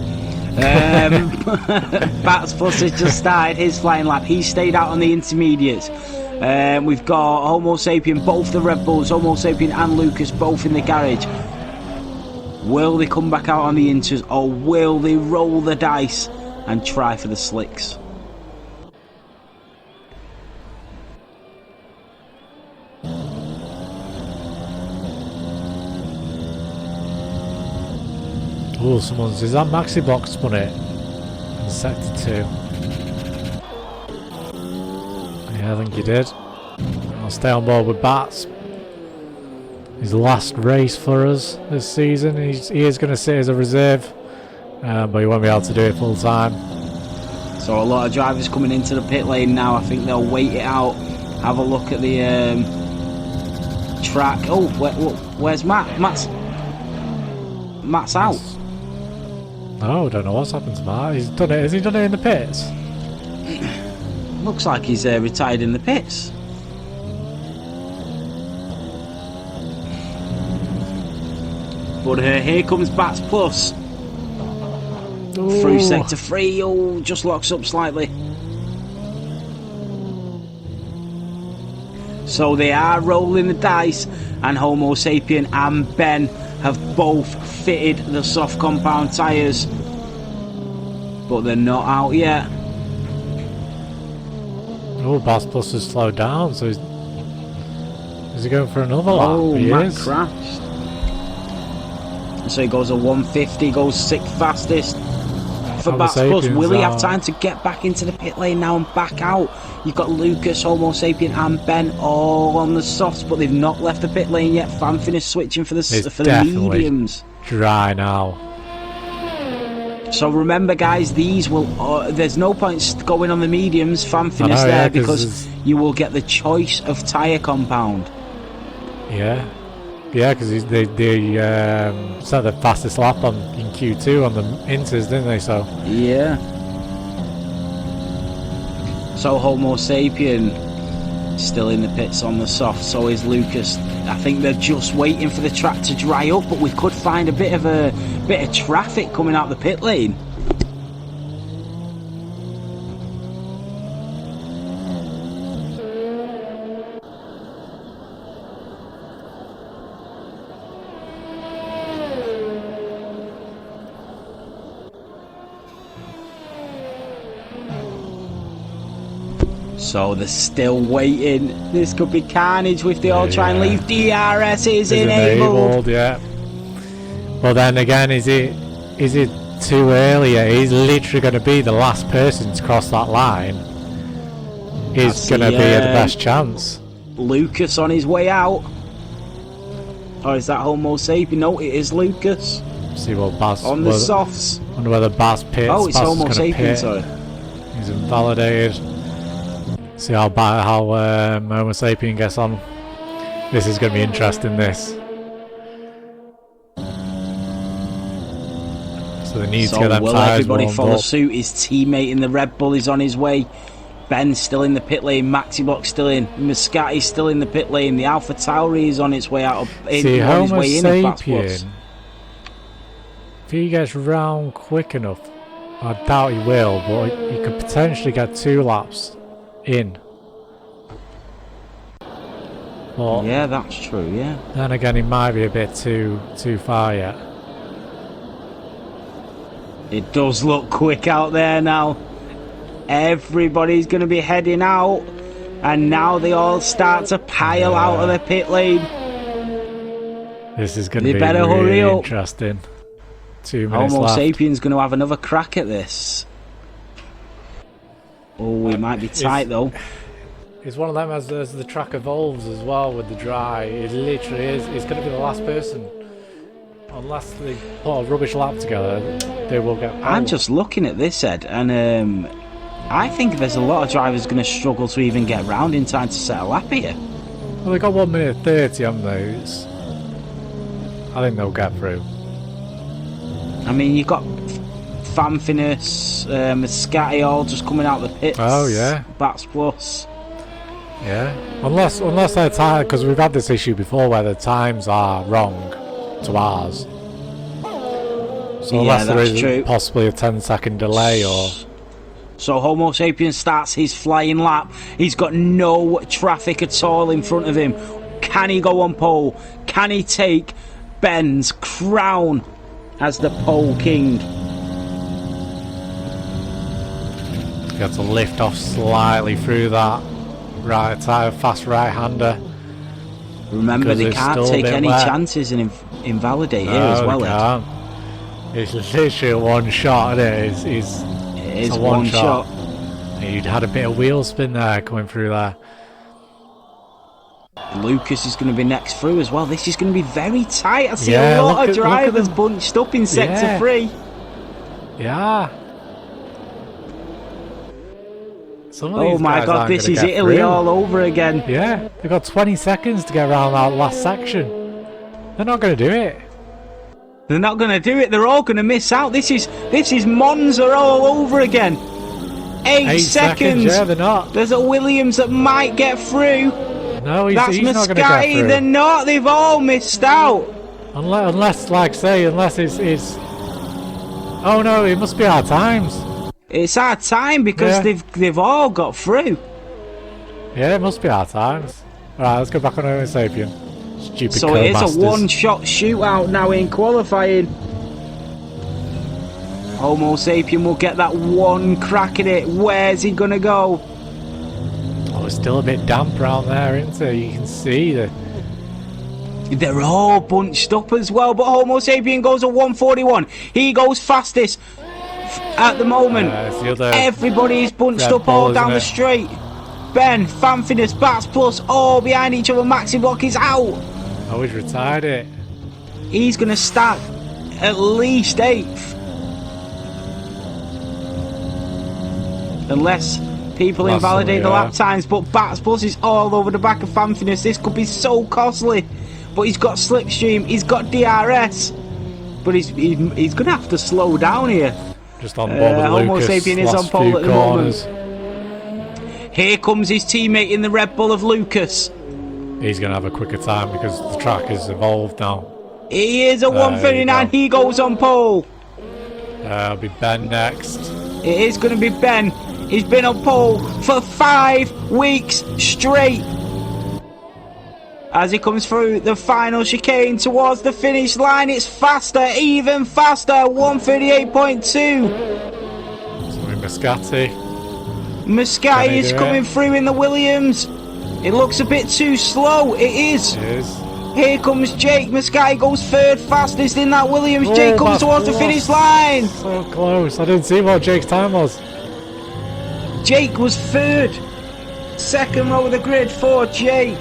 Bats Plus has just started his flying lap. He stayed out on the intermediates. We've got Homo Sapien, both the Red Bulls, Homo Sapien and Lucas, both in the garage. Will they come back out on the inters, or will they roll the dice and try for the slicks? Oh, is that Maxi Box spun it in sector 2? Yeah, I think he did. I'll stay on board with Bats. His last race for us this season. He is going to sit as a reserve, but he won't be able to do it full time. So a lot of drivers coming into the pit lane now. I think they'll wait it out, have a look at the track. Oh, where's Matt? Matt's out. Oh, I don't know what's happened to Matt. He's done it. Has he done it in the pits? Looks like he's retired in the pits. But here comes Bats Plus. Ooh. Through sector 3. Oh, just locks up slightly. So they are rolling the dice, and Homo Sapien and Ben have both fitted the soft compound tyres, but they're not out yet. Oh, Bats Plus has slowed down, so is he going for another lap? Oh, he Matt is. crashed. So he goes a 150, goes 6th fastest for Bats Plus. Will he have time to get back into the pit lane now and back out? You've got Lucas, Homo Sapien and Ben all on the softs, but they've not left the pit lane yet. Fanfin is switching for the mediums. Dry now. So remember, guys, these will. There's no point going on the mediums. Fanfin is there because you will get the choice of tyre compound. Yeah. Yeah, because they set the fastest lap in Q2 on the inters, didn't they? So yeah. So Homo Sapien still in the pits on the soft. So is Lucas. I think they're just waiting for the track to dry up, but we could find a bit of traffic coming out the pit lane. So they're still waiting. This could be carnage if they all try and leave. DRS is enabled. Yeah. Well, then again, is it too early? He's literally going to be the last person to cross that line. He's going to be the best chance. Lucas on his way out. Or is that Homo Sapien? No, it is Lucas. See what Baz on the softs. Wonder whether Baz pits. Oh, it's Homo Sapien. Sorry. He's invalidated. See how Homo Sapien gets on. This is going to be interesting, this. So they need to get them will tyres everybody warmed follow up. suit? His teammate in the Red Bull is on his way. Ben's still in the pit lane. Maxi Box still in. Muscati's still in the pit lane. The Alpha Tauri is on its way out. See, Homo Sapien, if he gets round quick enough, I doubt he will, but he could potentially get 2 laps in. But yeah, that's true, yeah. Then again, he might be a bit too far yet. It does look quick out there now. Everybody's going to be heading out, and now they all start to pile out of the pit lane. This is going to be really interesting. 2 minutes Homo left. Sapien's going to have another crack at this. Oh, we might be tight though. It's one of them as the track evolves as well with the dry. It literally is. It's going to be the last person. Unless they put a rubbish lap together, they will get. I'm just looking at this, Ed, and I think there's a lot of drivers going to struggle to even get round in time to set a lap here. Well, they got 1 minute 30 on those. I think they'll get through. I mean, you've got Fanfinus, Muscati all just coming out the pits. Oh yeah. Bats Plus. Yeah. Unless they're tired, because we've had this issue before where the times are wrong to ours. So Yeah, unless there that's is true. possibly a 10-second delay or... So Homo Sapien starts his flying lap. He's got no traffic at all in front of him. Can he go on pole? Can he take Ben's crown as the pole king? You have to lift off slightly through that right tire, fast right-hander. Remember, they can't take any chances and invalidate here as well. They can't. It's literally a one shot, isn't it? It's a one shot. You'd had a bit of wheel spin there coming through there. Lucas is going to be next through as well. This is going to be very tight. I see a lot of drivers bunched up in sector 3. Yeah. Oh my god, this is Italy all over again. Yeah, they've got 20 seconds to get around that last section. They're not going to do it. They're not going to do it. They're all going to miss out. This is Monza all over again. 8 seconds. Yeah, they're not. There's a Williams that might get through. No, he's not going to get through. They're not. They've all missed out. Unless like say, unless it's... Oh no, it must be our times. It's our time because they've all got through. Yeah, it must be our times. Alright, let's go back on Homo Sapien. Stupid so it is a one-shot shootout now in qualifying. Homo Sapien will get that one crack at it. Where's he going to go? Oh, it's still a bit damp around there, isn't it? You can see that. They're all bunched up as well, but Homo Sapien goes at 141. He goes fastest at the moment. Everybody is bunched up all down the straight. Ben, Fanfinus, Bats Plus, all behind each other. Maxi Block is out. Oh, he's retired it. He's going to start at least 8th. Unless people invalidate the lap times, but Bats Plus is all over the back of Fanfinus. This could be so costly. But he's got Slipstream, he's got DRS. But he's going to have to slow down here. Just on board with Homo Lucas, Sapien is on pole at the moment. Here comes his teammate in the Red Bull of Lucas. He's going to have a quicker time because the track has evolved now. He is a 139. He goes on pole. It'll be Ben next. It is going to be Ben. He's been on pole for 5 weeks straight. As he comes through the final chicane towards the finish line, it's faster, even faster, 138.2. Muscati is coming through in the Williams. It looks a bit too slow. It is. Here comes Jake. Muscati goes 3rd fastest in that Williams. Jake comes towards the finish line. So close. I didn't see what Jake's time was. Jake was 3rd. 2nd row of the grid for Jake.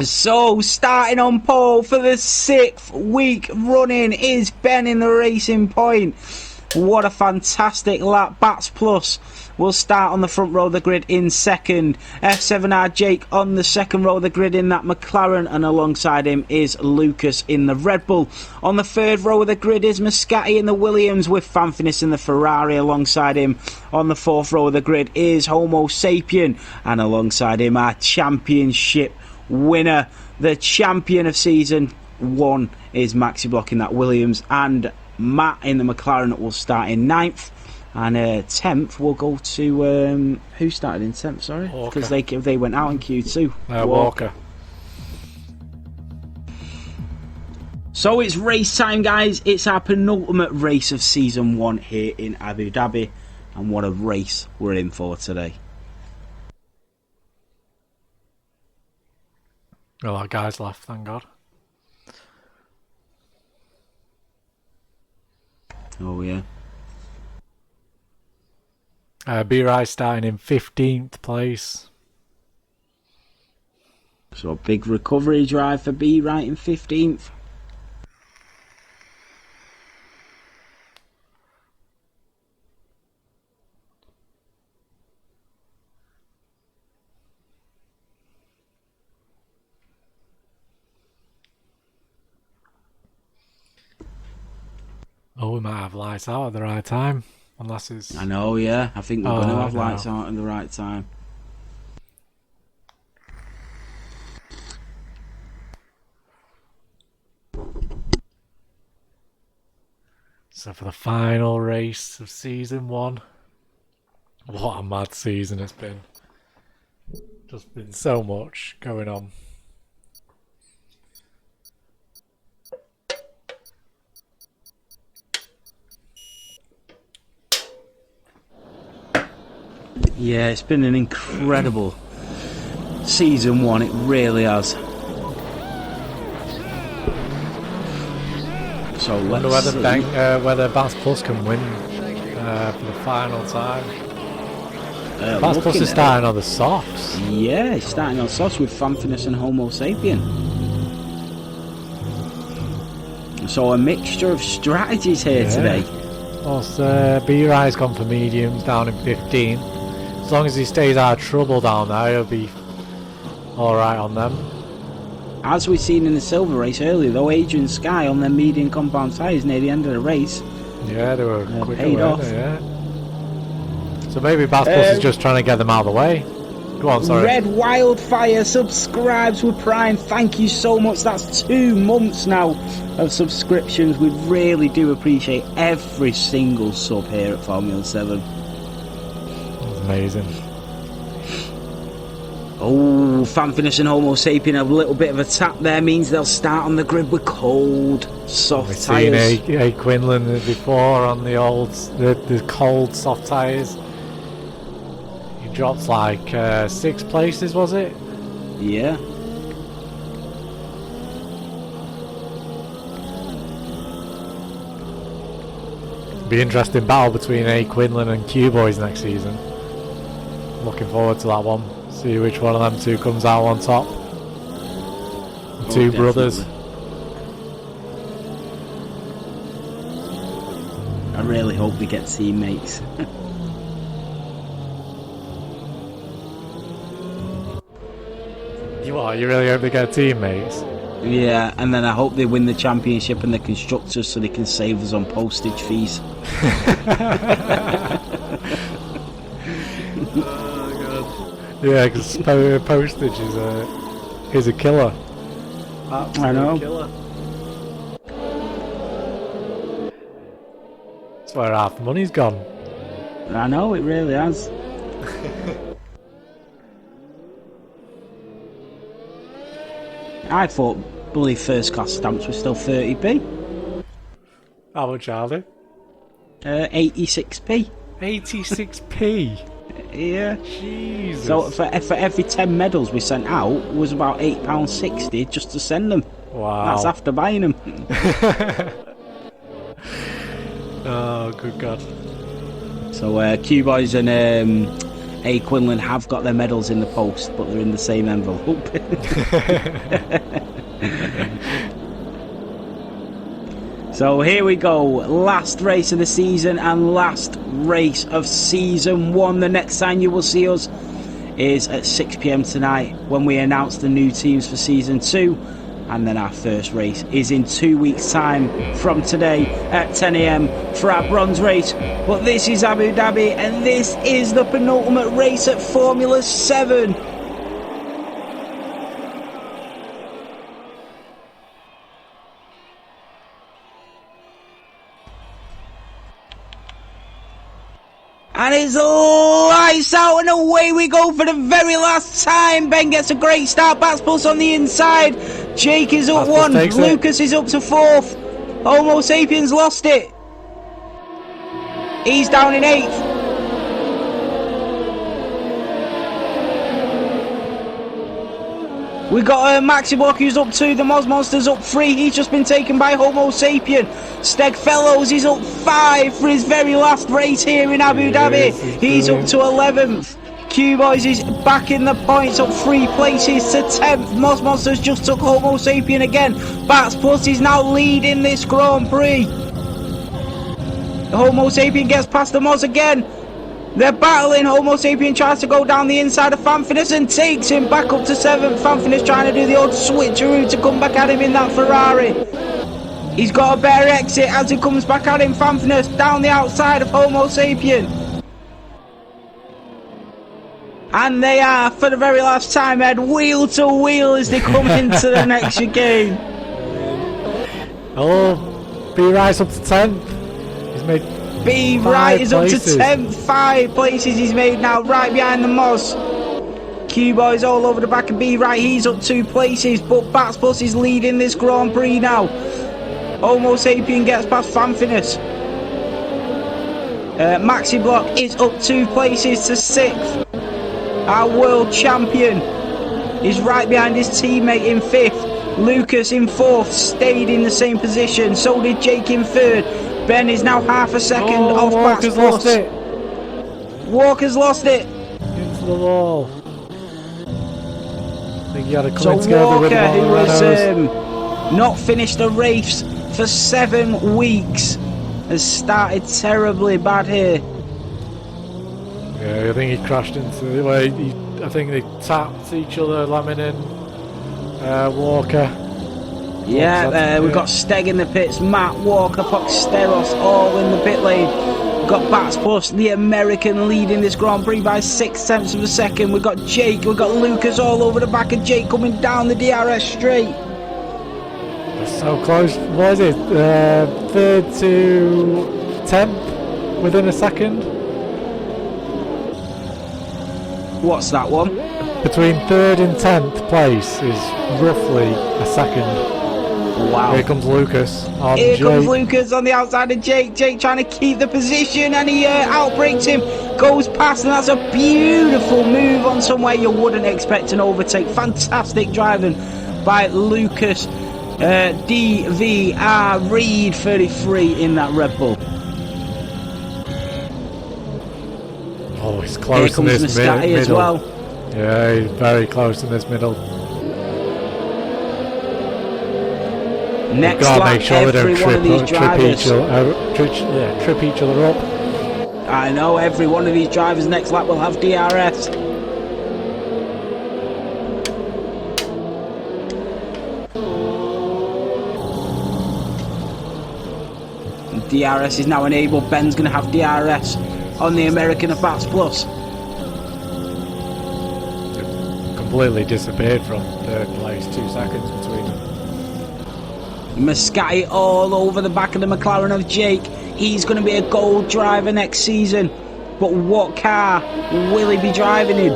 So, starting on pole for the 6th week running is Ben in the Racing Point. What a fantastic lap. Bats Plus will start on the front row of the grid in 2nd. F7R Jake on the 2nd row of the grid in that McLaren, and alongside him is Lucas in the Red Bull. On the 3rd row of the grid is Muscati in the Williams with Fanfinus in the Ferrari alongside him. On the 4th row of the grid is Homo Sapien, and alongside him our championship winner, the champion of season 1 is Maxi Block in that Williams, and Matt in the McLaren will start in 9th, and 10th will go to who started in 10th, sorry, because they went out in Q2. Walker. So it's race time, guys. It's our penultimate race of season 1 here in Abu Dhabi, and what a race we're in for today. Well, that guy's left, thank God. Oh, yeah. B-Rai starting in 15th place. So a big recovery drive for B-Rai in 15th. might have lights out at the right time. Unless it's... I know, yeah. I think we're going to have lights out at the right time. So for the final race of season 1. What a mad season it's been. Just been so much going on. Yeah, it's been an incredible season 1. It really has. So wonder whether Bass Plus can win for the final time. Bass Plus is starting on the softs. Yeah, he's starting on softs with Fanfinus and Homo Sapien. So a mixture of strategies here today. Also, B-Rye's gone for mediums down in 15. As long as he stays out of trouble down there, he'll be alright on them. As we've seen in the silver race earlier, though, Adrian Sky on their medium compound tyres near the end of the race. Yeah, they were quicker, paid off. Yeah. So maybe Bass Plus is just trying to get them out of the way. Go on, sorry. Red Wildfire subscribes with Prime. Thank you so much. That's 2 months now of subscriptions. We really do appreciate every single sub here at Formula 7. That's amazing. Oh, Fanfinus and Homo Sapien, a little bit of a tap there means they'll start on the grid with cold, soft tyres. We've seen A. Quinlan before on the cold, soft tyres. He dropped like 6 places, was it? Yeah. Be interesting battle between A. Quinlan and Q Boys next season. Looking forward to that one. See which one of them two comes out on top. The two brothers. I really hope we get teammates. You really hope they get teammates? Yeah, and then I hope they win the championship and the constructors so they can save us on postage fees. Yeah, because postage is a killer. I know. Killer. That's where half the money's gone. I know, it really has. I thought bloody first class stamps were still 30p. How much are they? 86p. 86p? Yeah. Jesus. So for every 10 medals we sent out was about £8.60 just to send them. Wow. That's after buying them. Oh, good God. So Q-Boys and A. Quinlan have got their medals in the post, but they're in the same envelope. So here we go, last race of the season and last race of season 1. The next time you will see us is at 6 PM tonight when we announce the new teams for season 2, and then our first race is in 2 weeks time from today at 10 AM for our bronze race. But this is Abu Dhabi and this is the penultimate race at Formula 7. And it's lights out and away we go for the very last time. Ben gets a great start. Bass Plus on the inside. Jake is up 1. Lucas is up to 4th. Homo Sapiens lost it. He's down in 8th. We got Maxiblock who's up 2, the Moz Monster's up 3, he's just been taken by Homo Sapien. Steg Fellows is up 5 for his very last race here in Abu Dhabi. He's up to 11th. Q-Boys is back in the points, up 3 places to 10th. Moz Monsters just took Homo Sapien again. Bats Plus is now leading this Grand Prix. Homo Sapien gets past the Moz again. They're battling. Homo Sapien tries to go down the inside of Fanfinus and takes him back up to 7th. Fanfinus trying to do the old switcheroo to come back at him in that Ferrari. He's got a better exit as he comes back at him. Fanfinus down the outside of Homo Sapien. And they are, for the very last time, Ed, wheel to wheel as they come into the next chicane. Oh, B-Rice up to 10th. He's made B-Right is up to 10th. 5 places he's made now, right behind the Moz. Q-Boy's all over the back of B-Right. He's up 2 places, but Bats Plus is leading this Grand Prix now. Homo Sapien gets past Fanfinus. Maxi Block is up 2 places to 6th. Our world champion is right behind his teammate in 5th. Lucas in 4th, stayed in the same position. So did Jake in 3rd. Ben is now half a second off Bats Plus. Lost it. Walker's lost it. Into the wall. I think you had to come So together Walker, with who has not finished the race for 7 weeks, has started terribly bad here. Yeah, I think he crashed into the way. I think they tapped each other, Lemon and Walker. Yeah, we've got Steg in the pits, Matt, Walker, Foxteros all in the pit lane. We've got Bats Plus, the American, leading this Grand Prix by 6/10 of a second. We've got Jake, we've got Lucas all over the back of Jake coming down the DRS straight. That's so close. What is it? 3rd to 10th within a second? What's that one? Between 3rd and 10th place is roughly a second. Wow. Here comes Lucas on Here Jake. comes Lucas on the outside of Jake. Jake trying to keep the position and he outbreaks him. Goes past and that's a beautiful move on somewhere you wouldn't expect an overtake. Fantastic driving by Lucas. DVR Reed 33 in that Red Bull. Oh, he's close Here in comes this Muscati middle. as well. Yeah, he's very close in this middle. Next Gotta lap, make sure they every don't one of these drivers. trip each other up. I know, every one of these drivers next lap will have DRS. DRS is now enabled. Ben's going to have DRS on the American of Bats Plus. Completely disappeared from 3rd place, 2 seconds between them. Muscati all over the back of the McLaren of Jake. He's going to be a gold driver next season. But what car will he be driving in?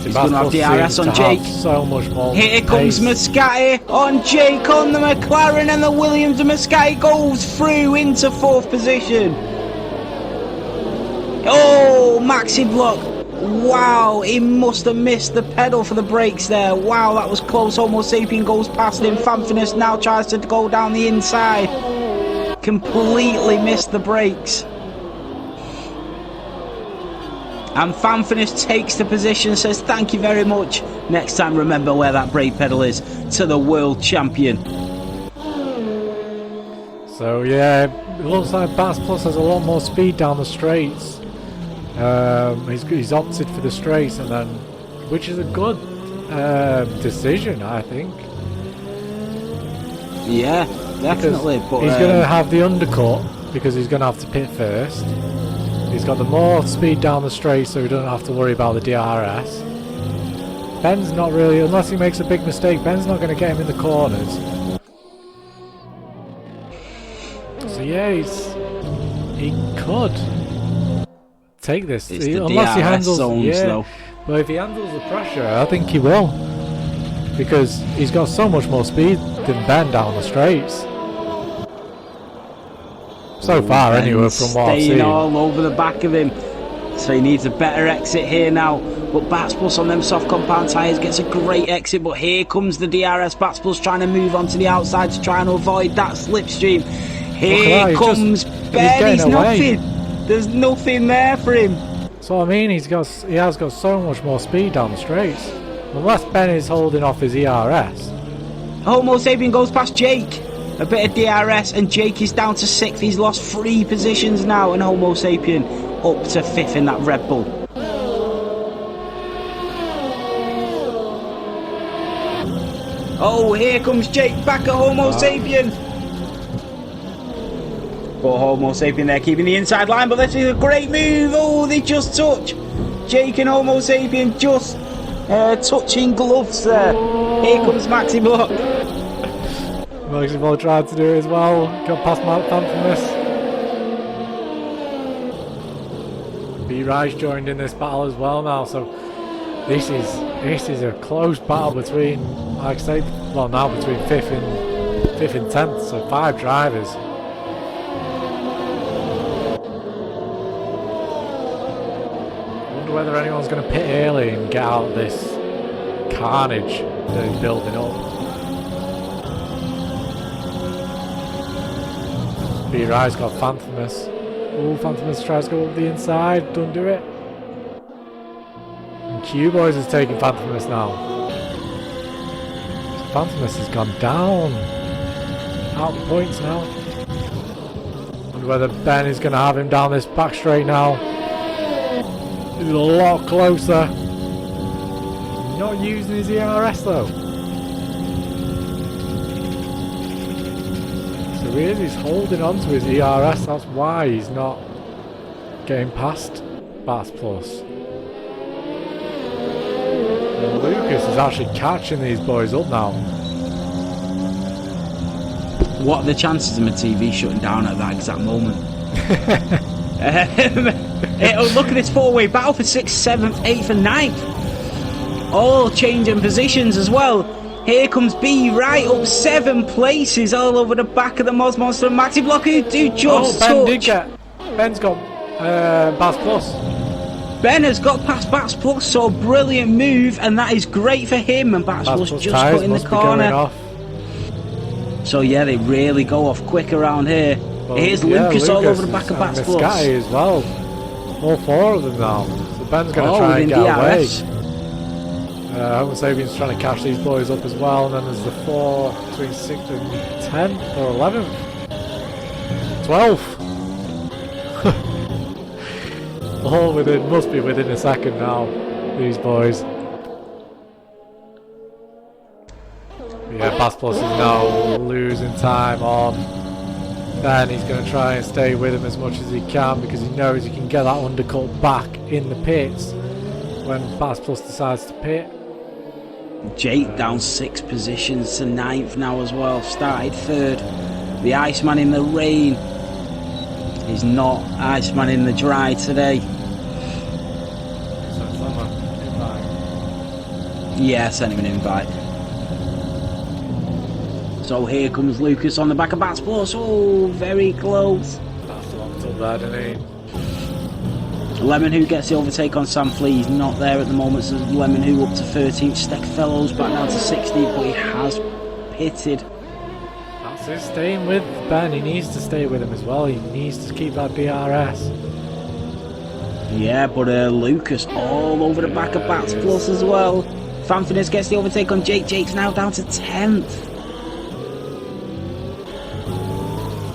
He's going to have DRS on Jake. So much more. Here comes Muscati on Jake on the McLaren, and the Williams of Muscati goes through into 4th position. Oh, Maxi Block. Wow, he must have missed the pedal for the brakes there. Wow, that was close. Homo Sapien goes past him. Fanfinus now tries to go down the inside. Completely missed the brakes. And Fanfinus takes the position, says thank you very much. Next time remember where that brake pedal is, to the world champion. So yeah, it looks like Bats Plus has a lot more speed down the straights. He's opted for the straights, and then, which is a good decision, I think. Yeah, definitely. But he's going to have the undercut because he's going to have to pit first. He's got the more speed down the straight, so he doesn't have to worry about the DRS. Ben's not really, unless he makes a big mistake, Ben's not going to get him in the corners. So yeah, he could take this, unless he handles zones, though. But if he handles the pressure, I think he will, because he's got so much more speed than Ben down the straights. So far, anyway, from what I've seen. All over the back of him, so he needs a better exit here now. But Bats Plus on them soft compound tyres gets a great exit, but here comes the DRS. Bats Plus trying to move onto the outside to try and avoid that slipstream. Here comes Ben. He's nothing. There's nothing there for him. So I mean, he has got so much more speed down the straights. Unless Ben is holding off his ERS. Homo Sapien goes past Jake. A bit of DRS and Jake is down to 6th. He's lost 3 positions now, and Homo Sapien up to 5th in that Red Bull. Oh, here comes Jake back at Homo Sapien. But Homo Sapien there keeping the inside line, but this is a great move. Oh, they just touch. Jake and Homo Sapien just touching gloves there. Here comes Maxi Block. Maxi Block tried to do it as well. Got past Mark Phantomus. B-Rise joined in this battle as well now, so this is a close battle between, like I say, well now between 5th and 10th, so 5 drivers. I wonder whether anyone's going to pit early and get out this carnage that is building up. B-Rise got Phantomus. Oh, Phantomus tries to go up the inside, don't do it. And Q-Boys is taking Phantomus now. Phantomus has gone down. Out the points now. Wonder whether Ben is going to have him down this back straight now. He's a lot closer. Not using his ERS though. So he's holding on to his ERS, that's why he's not getting past Bats Plus. And Lucas is actually catching these boys up now. What are the chances of my TV shutting down at that exact moment? Look at this four-way battle for 6th, 7th, 8th and 9th. All changing positions as well. Here comes B right up 7 places all over the back of the Moz Monster and Maxi Block who do just touch. Ben's got Bats Plus. Ben has got past Bats Plus, so brilliant move, and that is great for him. And Bats Plus just put in the corner. So yeah, they really go off quick around here. Well, here's Lucas all over the back of Bats Plus. Sky as well. All 4 of them now. So Ben's going to try and get away. Homo Sapien's trying to catch these boys up as well, and then there's the 4 between 6th and 10th or 11th. 12th. All within, must be within a second now, these boys. Yeah, Bats Plus is now losing time on Ben. He's going to try and stay with him as much as he can because he knows he can get that undercut back in the pits when Bats Plus decides to pit. Jake down 6 positions to 9th now as well. Started 3rd. The Iceman in the rain. He's not Iceman in the dry today. Yeah, sent him an invite. So here comes Lucas on the back of Bats Plus. Oh, very close. That's locked up there, didn't he? Lemon Who gets the overtake on Sam Flea. He's not there at the moment, so Lemon Who up to 13th. Steck Fellows back down to 16th, but he has pitted. That's it, staying with Ben. He needs to stay with him as well. He needs to keep that DRS. Yeah, but Lucas all over the back of Bats Plus as well. Fanfinus gets the overtake on Jake. Jake's now down to 10th.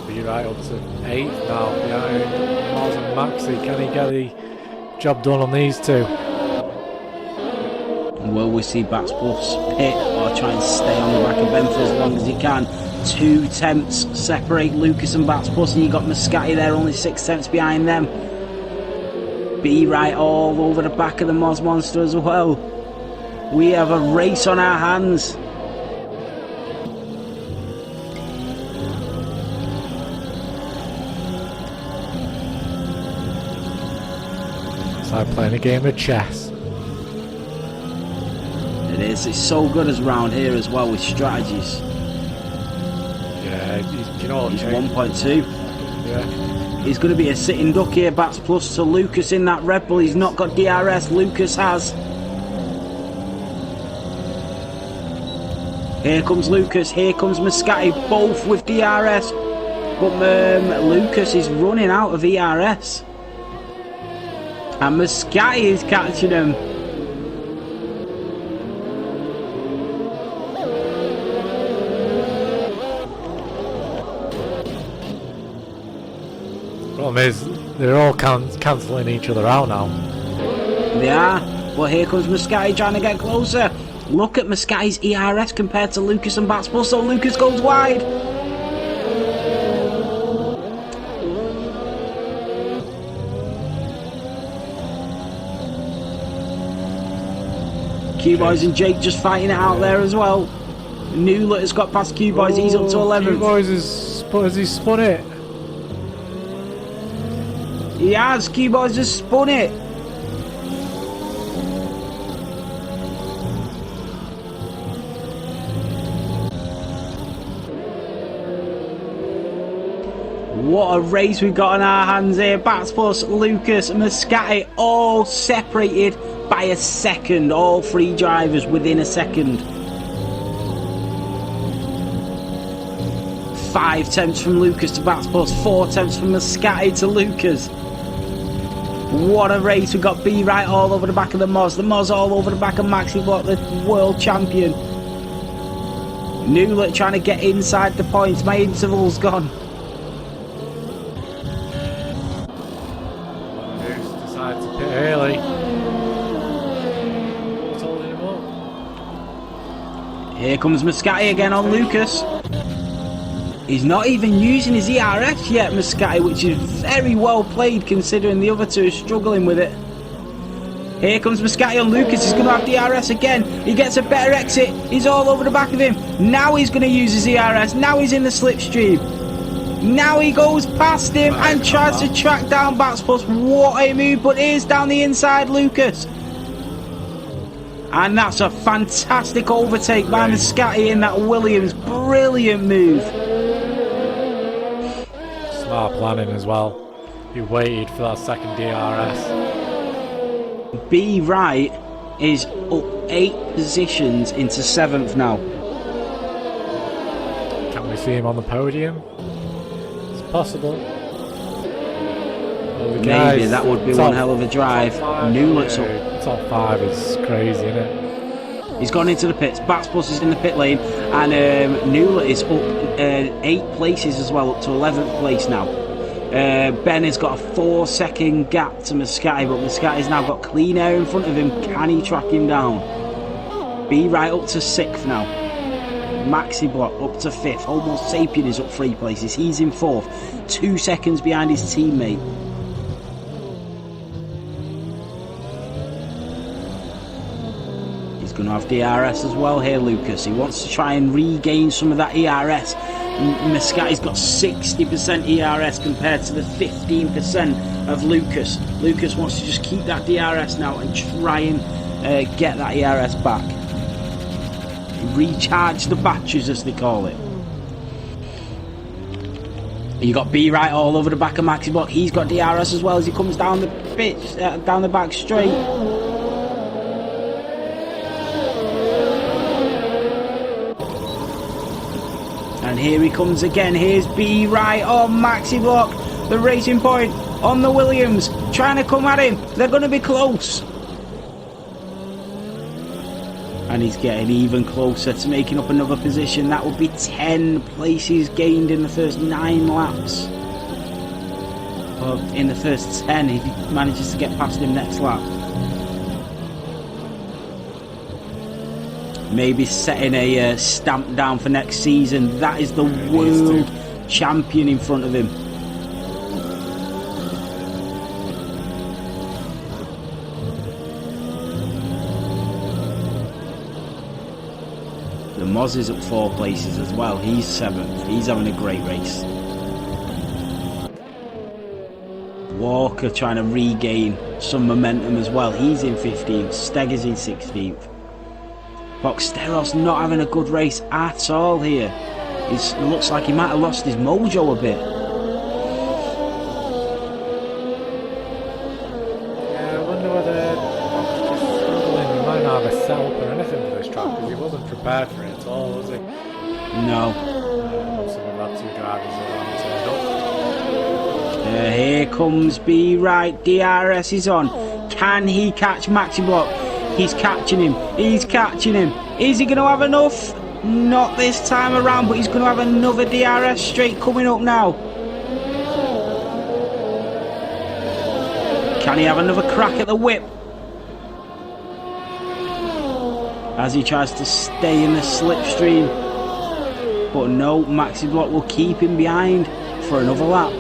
Be right up to 8th now behind Mars and Maxi. Can he get the job done on these two? Will we see Bats Plus pit or try and stay on the back of Ben for as long as he can? 2 tenths separate Lucas and Bats Plus, and you got Muscati there only 6 tenths behind them. Be right all over the back of the Moz Monster as well. We have a race on our hands. It's like playing a game of chess. It is. It's so good as round here as well with strategies. Yeah, you know what? He's 1.2. Yeah. He's going to be a sitting duck here. Bats Plus to Lucas in that Red Bull. He's not got DRS. Lucas has. Here comes Lucas. Here comes Muscati. Both with DRS. But Lucas is running out of ERS. And Muscati is catching him. Problem is, they're all cancelling each other out now. They are. But here comes Muscati trying to get closer. Look at Muscatti's ERS compared to Lucas and Batspus, so Lucas goes wide. Q-Boys and Jake just fighting it out there as well. Newlet has got past Q-Boys, he's up to 11th. Q-Boys has he spun it? He has, Q-Boys has spun it. What a race we've got on our hands here. Batspus, Lucas, Muscatti all separated by a second. All three drivers within a second. 5 tenths from Lucas to Batspus, 4 tenths from Muscatti to Lucas. What a race. We've got B right all over the back of the Moz all over the back of Maxi Block, the world champion. Newlet trying to get inside the points. My interval's gone. Decides to pit early. What's holding him up? Here comes Muscatti again on Lucas. He's not even using his ERS yet, Muscatti, which is very well played considering the other two are struggling with it. Here comes Muscatti on Lucas. He's going to have the ERS again. He gets a better exit. He's all over the back of him. Now he's going to use his ERS. Now he's in the slipstream. Now he goes past him and tries to track down Batspus. What a move, but here's down the inside Lucas. And that's a fantastic overtake by Muscatti in that Williams. Brilliant move. Smart planning as well. He waited for that second DRS. B right is up 8 positions into 7th now. Can we see him on the podium? It's possible. Maybe that would be one hell of a drive. Newlet's up. Top 5 is crazy, isn't it? He's gone into the pits. Batspus is in the pit lane, and Newlet is up 8 places as well, up to 11th place now. Ben has got a 4-second gap to Muscatti, but Muscatti's now got clean air in front of him. Can he track him down? B right up to 6th now. Maxi Block up to 5th. Almost Sapien is up 3 places. He's in 4th. 2 seconds behind his teammate. He's going to have DRS as well here, Lucas. He wants to try and regain some of that ERS. Muscatti's got 60% ERS compared to the 15% of Lucas. Lucas wants to just keep that DRS now and try and get that ERS back. Recharge the batteries, as they call it. You got B right all over the back of Maxi Block. He's got DRS as well as he comes down the pitch, down the back straight. And here he comes again. Here's B right on Maxi Block. The Racing Point on the Williams. Trying to come at him. They're going to be close. And he's getting even closer to making up another position. That would be 10 places gained in the first 9 laps. Well, in the first 10 if he manages to get past him next lap. Maybe setting a stamp down for next season. That is the world champion in front of him. The Moz is up 4 places as well. He's 7th. He's having a great race. Walker trying to regain some momentum as well. He's in 15th. Stegger's in 16th. Boxteros not having a good race at all here. It looks like he might have lost his mojo a bit. Yeah, I wonder whether he's struggling. He might not have a setup or anything for this track because he wasn't prepared for it at all, was he? No. Obviously we've had 2 drivers that haven't turned up. Here comes B right. DRS is on. Can he catch Maxi Block? He's catching him. He's catching him. Is he going to have enough? Not this time around, but he's going to have another DRS straight coming up now. Can he have another crack at the whip? as he tries to stay in the slipstream. But no, Maxi Block will keep him behind for another lap.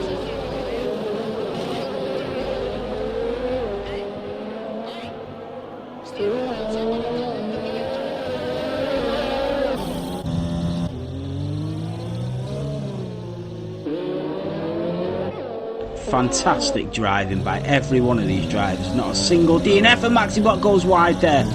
Fantastic driving by every one of these drivers. Not a single DNF, and Maxi Block goes wide there.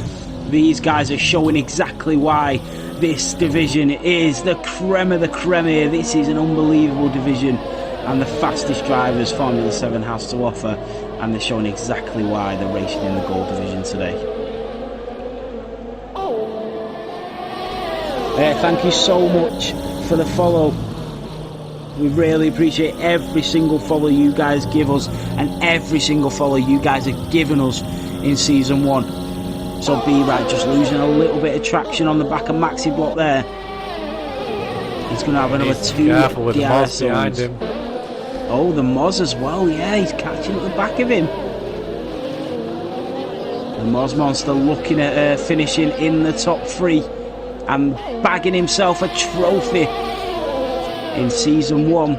These guys are showing exactly why this division is the creme of the creme here. This is an unbelievable division, and the fastest drivers Formula 7 has to offer, and they're showing exactly why they're racing in the gold division today. Thank you so much for the follow. We really appreciate every single follow you guys give us, and every single follow you guys have given us in Season 1. So B-Right just losing a little bit of traction on the back of Maxi Block there. He's going to have another 2 careful with the Moz behind him. Oh, the Moz as well, yeah, he's catching at the back of him. The Moz Monster looking at finishing in the top 3 and bagging himself a trophy in Season 1.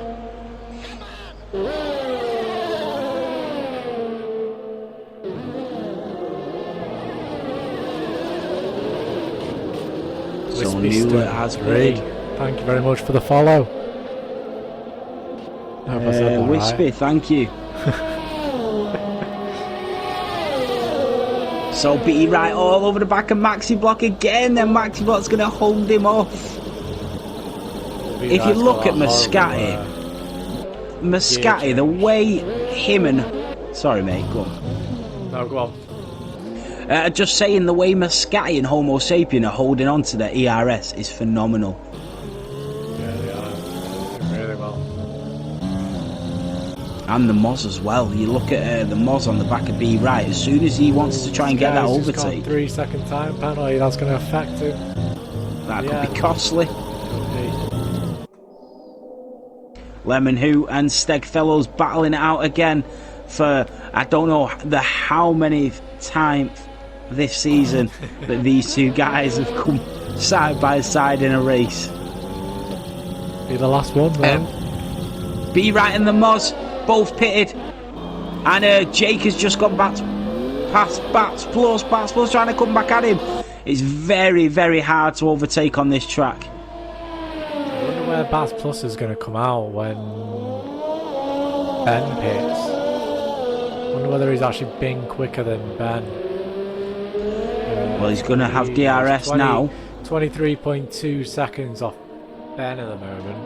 So Newler has played. Thank you very much for the follow. Wispy, right. Thank you. So B-Right all over the back of Maxi Block again, then Maxi Block's going to hold him off. If you look at Muscati, the way him and... Sorry mate, go on. No, go on. Just saying, the way Muscati and Homo Sapien are holding on to their ERS is phenomenal. Yeah, they are. Doing really well. And the Moz as well. You look at the Moz on the back of B-Right, as soon as he wants to try and get that overtake. 3-second time penalty, that's going to affect him. That could be costly. Lemon Who and Stegfellows battling it out again for I don't know how many times this season that these two guys have come side by side in a race. Be the last one, man. B-Right and the Moz both pitted, and Jake has just got past Bats Plus trying to come back at him. It's very, very hard to overtake on this track. I wonder where Bats Plus is going to come out when Ben pits. I wonder whether he's actually been quicker than Ben. Well, he's going to have DRS now. 23.2 seconds off Ben at the moment.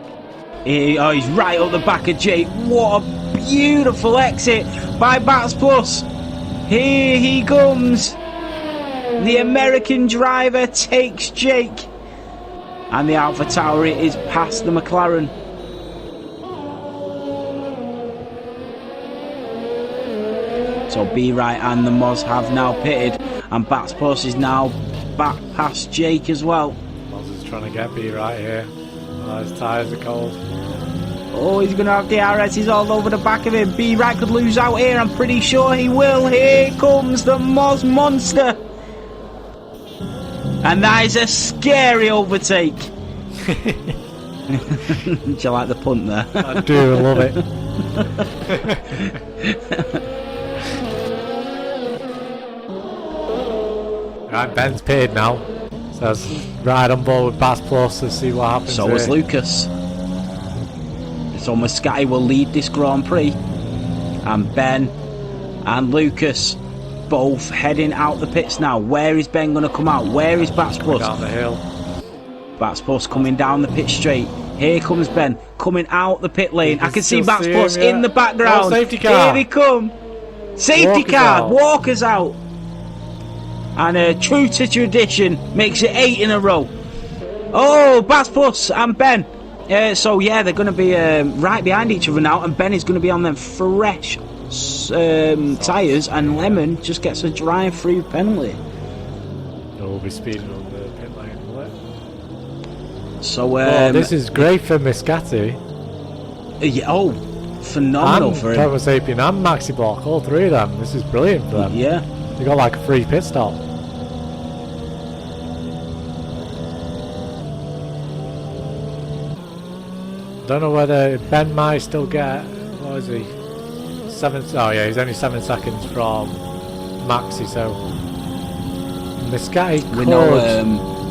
He's right up the back of Jake. What a beautiful exit by Bats Plus. Here he comes. The American driver takes Jake. And the AlphaTauri is past the McLaren. So B-Right and the Moz have now pitted, and Bats Plus is now back past Jake as well. Moz is trying to get B-Right here. Oh, his tyres are cold. Oh, he's going to have DRS. He's all over the back of him. B-Right could lose out here. I'm pretty sure he will. Here comes the Moz Monster. And that is a scary overtake. Do you like the punt there? I do, I love it. Right, Ben's paid now. So let's ride on board with Bats Plus and see what happens. So is Lucas. So Muscati will lead this Grand Prix. And Ben and Lucas both heading out the pits now. Where is Ben going to come out? Where is Bats Plus? Down the hill. Bats Plus coming down the pit straight. Here comes Ben coming out the pit lane. I can see Bats Plus in the background. Oh, safety car. Here they come. Safety car. Walker's out. And true to tradition, makes it 8 in a row. Oh, Bats Plus and Ben. So yeah, they're going to be right behind each other now, and Ben is going to be on them fresh tyres, and Lemon just gets a drive-through penalty. We'll be speeding on the pit lane, will it? So this is great for Muscati. Yeah, phenomenal for him. Homo Sapien and Maxi Block, all three of them. This is brilliant for them. Yeah. They got like a free pit stop. don't know whether Ben might still get, what is he? 7, oh yeah, he's only 7 seconds from Maxi, so Miscati could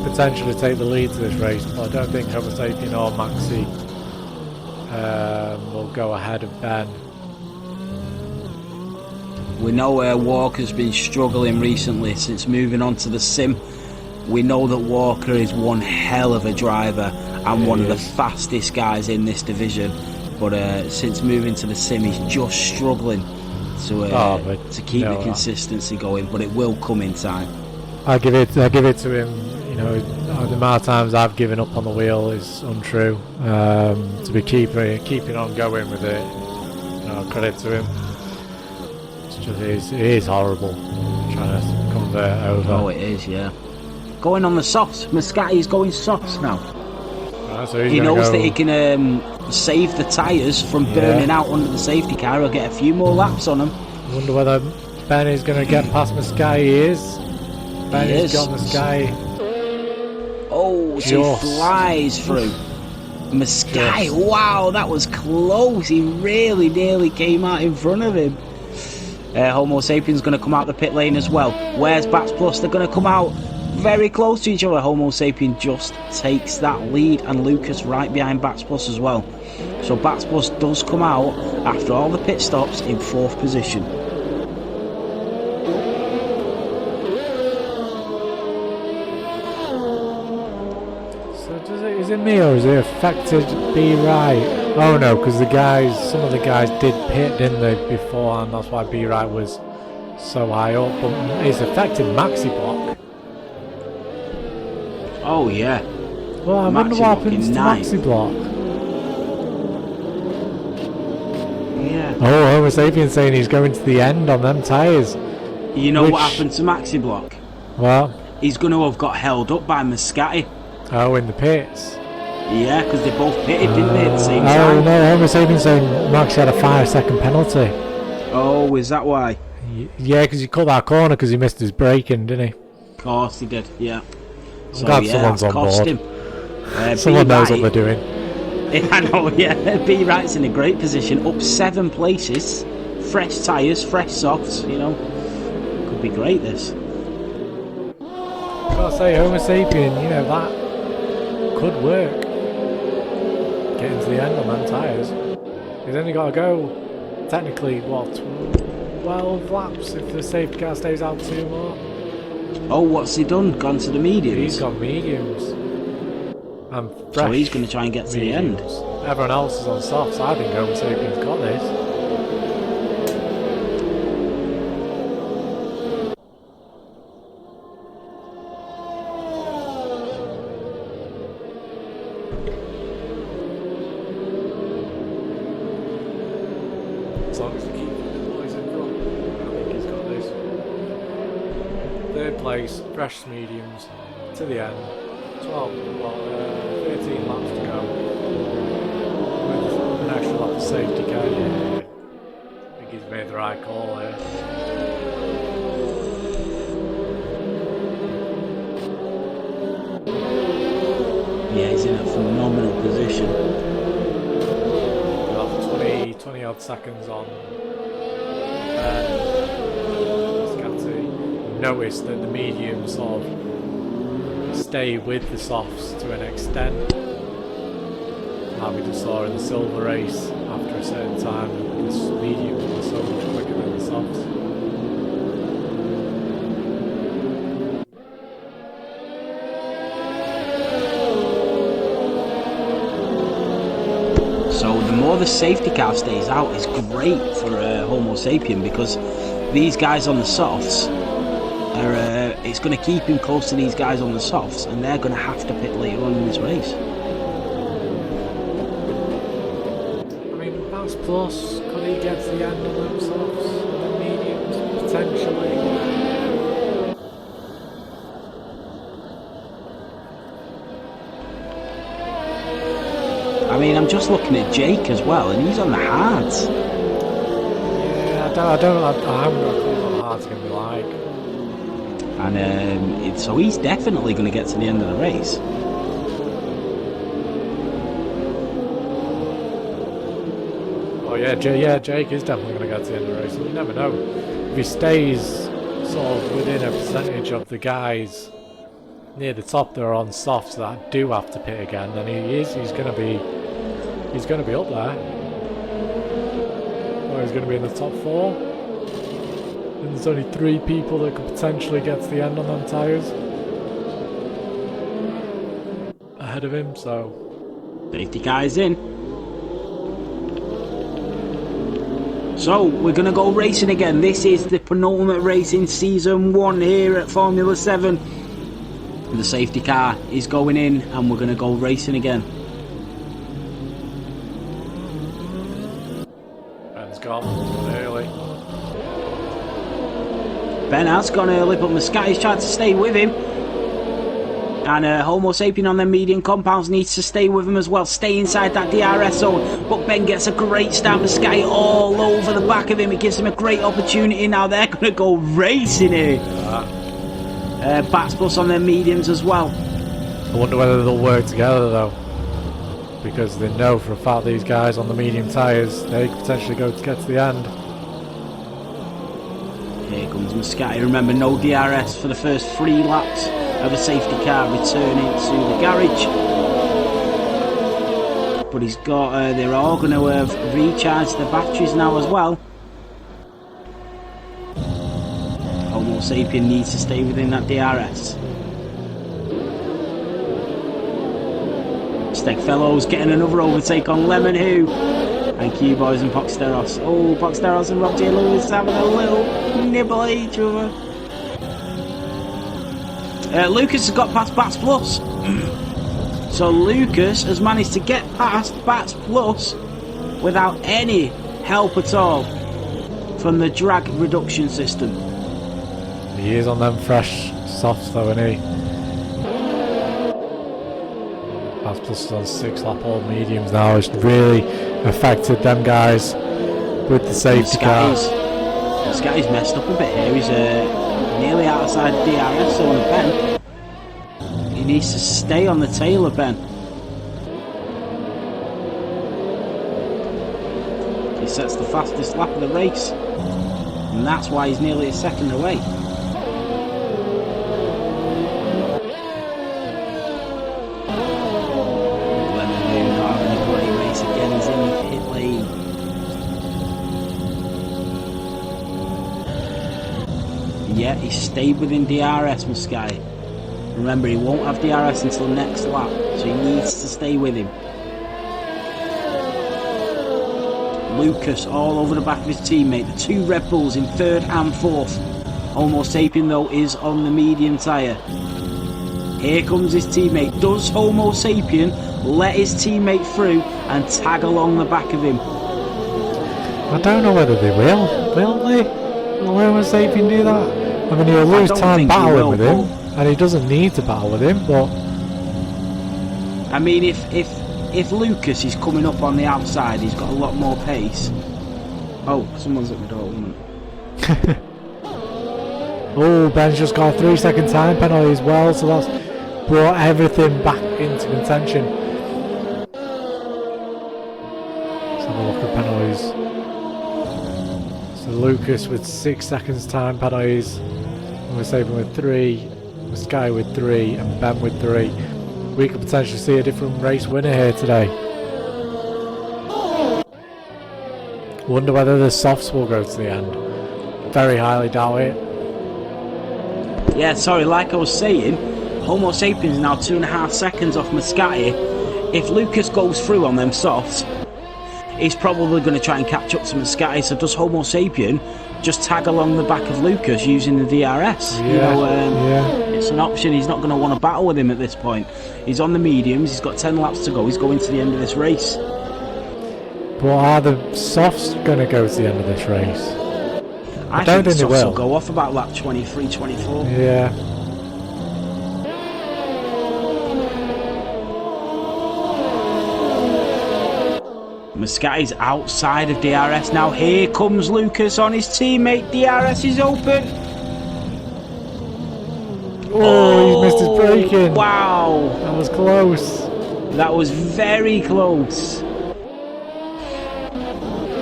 potentially take the lead to this race, but I don't think Homo Sapien or Maxi will go ahead of Ben. We know Walker's been struggling recently since moving on to the sim. We know that Walker is one hell of a driver and one of the fastest guys in this division. But since moving to the sim, he's just struggling to keep the consistency going. But it will come in time. I give it to him. You know, the amount of times I've given up on the wheel is untrue. To be keeping on going with it, credit to him. It is horrible trying to convert over. Oh, it is, yeah. Going on the softs. Miscati's going softs now. So he knows that he can save the tyres from burning out under the safety car. He'll get a few more laps on them. I wonder whether Ben is going to get past Miscati. He is. Ben has got Miscati. Oh, so he flies through. Miscati, wow, that was close. He really nearly came out in front of him. Homo Sapien's going to come out the pit lane as well. Where's Bats Plus? They're going to come out very close to each other. Homo Sapien just takes that lead, and Lucas right behind Bats Plus as well. So Bats Plus does come out after all the pit stops in 4th position. So is it me or is it affected B right? Oh no, because some of the guys did pit, didn't they, before, and that's why B right was so high up. But it's affected Maxi Block. Oh yeah. Well, I wonder what happens to Maxi Block. Yeah. Oh, Homo Sapien saying he's going to the end on them tyres. You know what happened to Maxi Block? Well, he's going to have got held up by Miscati. Oh, in the pits. Yeah, because they both pitted, didn't they, at the same time? Oh no, Homo Sapien saying Max had a 5-second penalty. Oh, is that why? Yeah, because he cut that corner because he missed his braking, didn't he? Of course he did, yeah. I'm glad someone's on board. Him. Someone knows what they're doing. I know, yeah. B Wright's in a great position, up 7 places. Fresh tyres, fresh softs, Could be great, this. I've got to say, Homo Sapien, that could work. Getting to the end on them tyres. He's only got to go, technically, 12 laps if the safety car stays out 2 more. Oh, what's he done? Gone to the mediums? He's got mediums. And so he's going to try and get to the end. Everyone else is on softs. I think Homo Sapien's got this. As long as he keeps the boys in front, I think he's got this. 3rd place, fresh mediums, to the end. 13 laps to go. With an extra lap of safety car. Yeah. I think he's made the right call here. Yeah, he's in a phenomenal position. 20 odd seconds on. Notice that the mediums sort of stay with the softs to an extent. How we just saw in the silver race, after a certain time, the mediums were so much quicker than the softs. So the more the safety car stays out is great for Homo Sapien, because these guys on the softs it's going to keep him close to these guys on the softs, and they're going to have to pit later on in this race. I mean, Bats Plus, could he get to the end of them softs and the mediums, potentially? I mean, I'm just looking at Jake as well, and he's on the hards. Yeah, I haven't got a clue what the hards are going to be like. And so he's definitely going to get to the end of the race. yeah, Jake is definitely going to get to the end of the race. You never know. If he stays sort of within a percentage of the guys near the top that are on softs that do have to pit again, then he's going to be up there. Or he's going to be in the top 4. And there's only 3 people that could potentially get to the end on them tyres ahead of him, so safety car's in. So we're going to go racing again. This is the penultimate race in season 1 here at Formula 7. The safety car is going in and we're going to go racing again. Ben's gone early. Ben has gone early, but Muscati's tried to stay with him. And Homo Sapien on their medium compounds needs to stay with him as well. Stay inside that DRS zone. But Ben gets a great start. Muscati all over the back of him. It gives him a great opportunity. Now they're going to go racing here. Bats Plus on their mediums as well. I wonder whether they'll work together though. Because they know for a fact these guys on the medium tyres, they could potentially go to get to the end. Here comes Muscati. Remember, no DRS for the first 3 laps of a safety car returning to the garage. But he's got, they're all going to have recharged the batteries now as well. Homo Sapien needs to stay within that DRS. Stegfellow's getting another overtake on Lemon Who. And Q-Boys and Poxteros. Oh, Poxteros and Rob J. Lewis having a little nibble at each other. Lucas has got past Bats Plus. So Lucas has managed to get past Bats Plus without any help at all from the drag reduction system. He is on them fresh softs though, isn't he? Bats Plus is on 6 lap all mediums now. It's really affected them guys with the safety car. Scotty's messed up a bit here. He's nearly outside DRS zone of Ben. He needs to stay on the tail of Ben. He sets the fastest lap of the race, and that's why he's nearly a second away. Lemon not having a great race again. He's in the pit lane. Yeah, he stayed within DRS, Muscati. Remember, he won't have DRS until next lap, so he needs to stay with him. Lucas all over the back of his teammate. The 2 Red Bulls in 3rd and 4th. Homo Sapien, though, is on the medium tyre. Here comes his teammate. Does Homo Sapien let his teammate through and tag along the back of him? I don't know whether they will. Will they? Will Homo Sapien do that? I mean, he'll lose time battling with him, and he doesn't need to battle with him, but I mean, if Lucas is coming up on the outside, he's got a lot more pace. Oh, someone's at the door, isn't it? Oh, Ben's just got a 3-second time penalty as well, so that's brought everything back into contention. Let's have a look at penalties. So Lucas with 6 seconds time penalties. We're saving with 3, Sky with 3, and Ben with 3. We could potentially see a different race winner here today. Wonder whether the softs will go to the end. Very highly doubt it. Yeah, sorry, like I was saying, Homo Sapien is now 2.5 seconds off Muscati. If Lucas goes through on them softs, he's probably going to try and catch up to Muscati. So does Homo Sapien just tag along the back of Lucas using the DRS? It's an option. He's not going to want to battle with him at this point. He's on the mediums. He's got 10 laps to go. He's going to the end of this race. But are the softs going to go to the end of this race? I don't think the softs will go off about lap 23, 24. Yeah. Muscati's outside of DRS now. Here comes Lucas on his teammate. DRS is open. Oh, he's missed his braking. Wow. That was close. That was very close.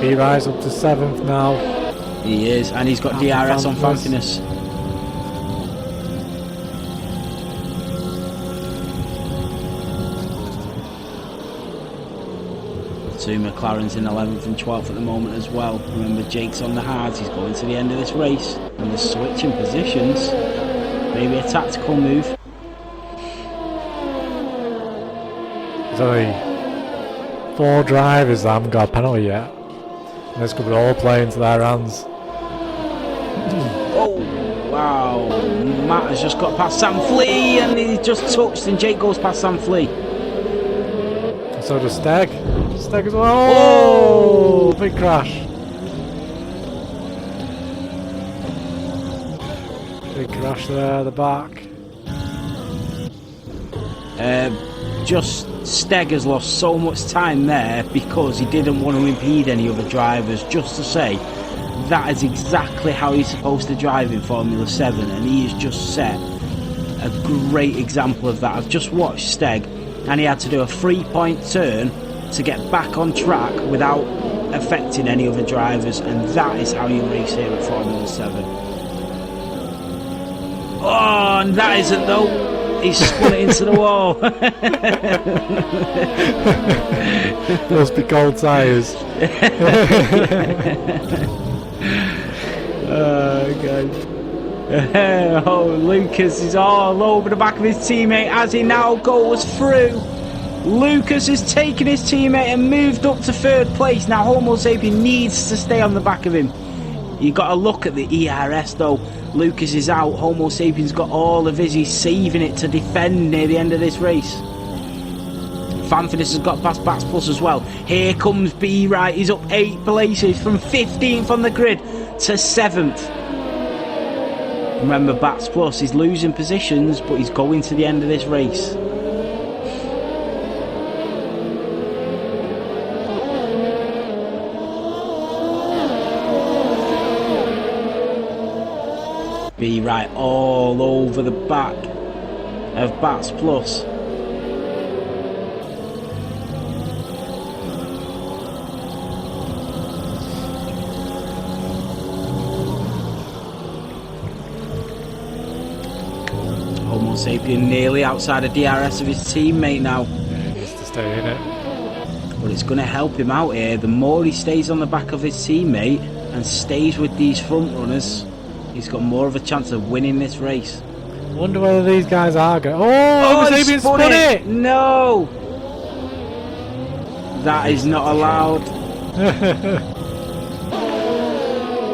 B-Rise up to 7th now. He is, and he's got DRS on Fanfinus. Two McLarens in 11th and 12th at the moment as well. Remember, Jake's on the hards. He's going to the end of this race, and they're switching positions. Maybe a tactical move. There's only 4 drivers that haven't got a penalty yet. And this could be all play into their hands. Oh, wow. Matt has just got past Sam Flea, and he just touched, and Jake goes past Sam Flea. And so does Steg. Steg as well. Oh, big crash. Big crash there at the back. Just Steg has lost so much time there because he didn't want to impede any other drivers. Just to say, that is exactly how he's supposed to drive in Formula 7, and he has just set a great example of that. I've just watched Steg, and he had to do a 3-point turn to get back on track without affecting any other drivers, and that is how you race here at Formula 7. Oh, and that isn't though. He's spun it into the wall. Must be cold tyres. Oh, God. Oh, Lucas is all over the back of his teammate as he now goes through. Lucas has taken his teammate and moved up to 3rd place. Now Homo Sapien needs to stay on the back of him. You got to look at the ERS though. Lucas is out. Homo Sapien's got all of his. He's saving it to defend near the end of this race. Fanfinus has got past Bats Plus as well. Here comes B Right. He's up 8 places from 15th on the grid to 7th. Remember, Bats Plus is losing positions, but he's going to the end of this race. Be right all over the back of Bats Plus. Homo Sapien nearly outside of DRS of his teammate now. He needs to stay in it. But it's going to help him out here. The more he stays on the back of his teammate and stays with these front runners, he's got more of a chance of winning this race. I wonder whether these guys are going. Oh, he spun it! No! That is not allowed.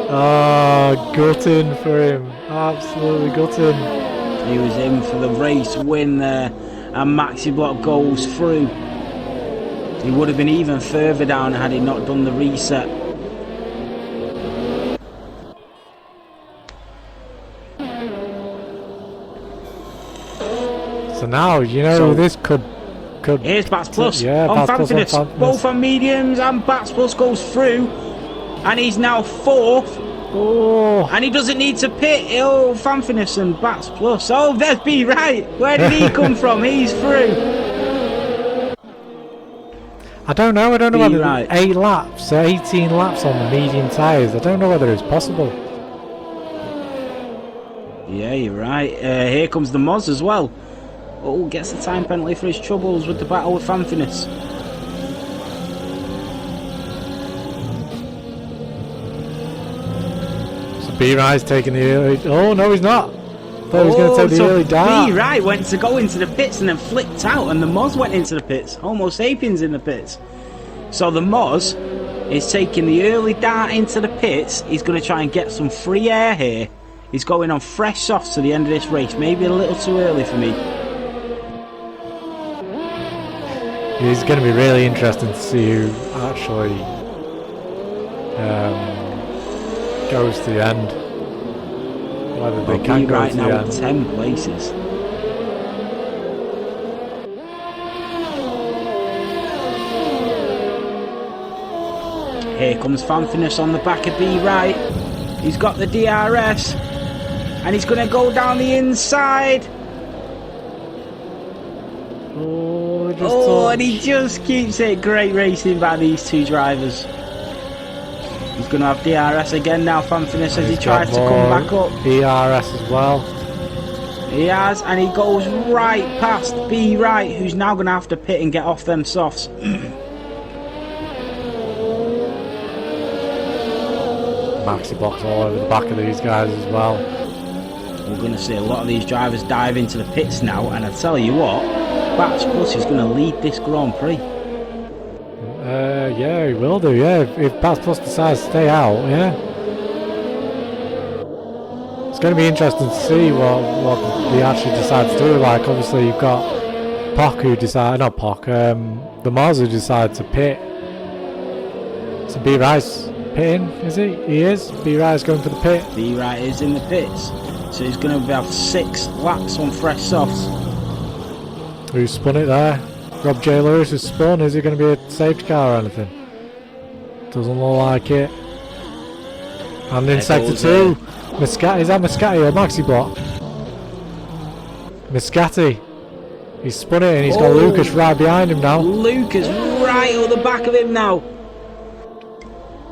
Oh, gutting for him. Absolutely gutting. He was in for the race win there, and Maxi Block goes through. He would have been even further down had he not done the reset. So now, you know, this could... Here's Bats Plus on Fanfinus. Both on mediums, and Bats Plus goes through. And he's now 4th. Oh. And he doesn't need to pit. Oh, Fanfinus and Bats Plus. Oh, there's B Right. Where did he come from? He's through. I don't know whether right. 8 laps, 18 laps on the medium tyres. I don't know whether it's possible. Yeah, you're right. Here comes the Moz as well. Oh, gets the time penalty for his troubles with the battle with Fanfinus. So B-Ride's taking the early... Oh, no, he's not. Thought he was going to take the early dart. B-Right went to go into the pits and then flicked out, and the Moz went into the pits. Homo Sapiens in the pits. So the Moz is taking the early dart into the pits. He's going to try and get some free air here. He's going on fresh softs to the end of this race. Maybe a little too early for me. It's going to be really interesting to see who actually goes to the end. Whether they can go to the end. 10 places. Here comes Fanfinus on the back of B Right. He's got the DRS. And he's going to go down the inside. Oh, and he just keeps it. Great racing by these two drivers. He's going to have DRS again now, Fanfitness, as he He's tries to got come more back up. ERS as well. He has, and he goes right past B Right, who's now going to have to pit and get off them softs. Maxi box all over the back of these guys as well. We're going to see a lot of these drivers dive into the pits now, and I tell you what, Bats Plus is going to lead this Grand Prix. Yeah, he will do, yeah. If Bats Plus decides to stay out, yeah. It's going to be interesting to see what he actually decides to do. Like, obviously, you've got Pock who decided, not Pock, the Mars who decided to pit. So B Rice pitting, is he? He is. B Rice going for the pit. B Right is in the pits. So he's going to have 6 laps on fresh softs. Who spun it there? Rob J. Lewis has spun. Is it going to be a safety car or anything? Doesn't look like it. And in sector 2, Muscati. Is that Muscati or Maxi Block? Muscati. He's spun it and he's got Lucas right behind him now. Lucas right at the back of him now.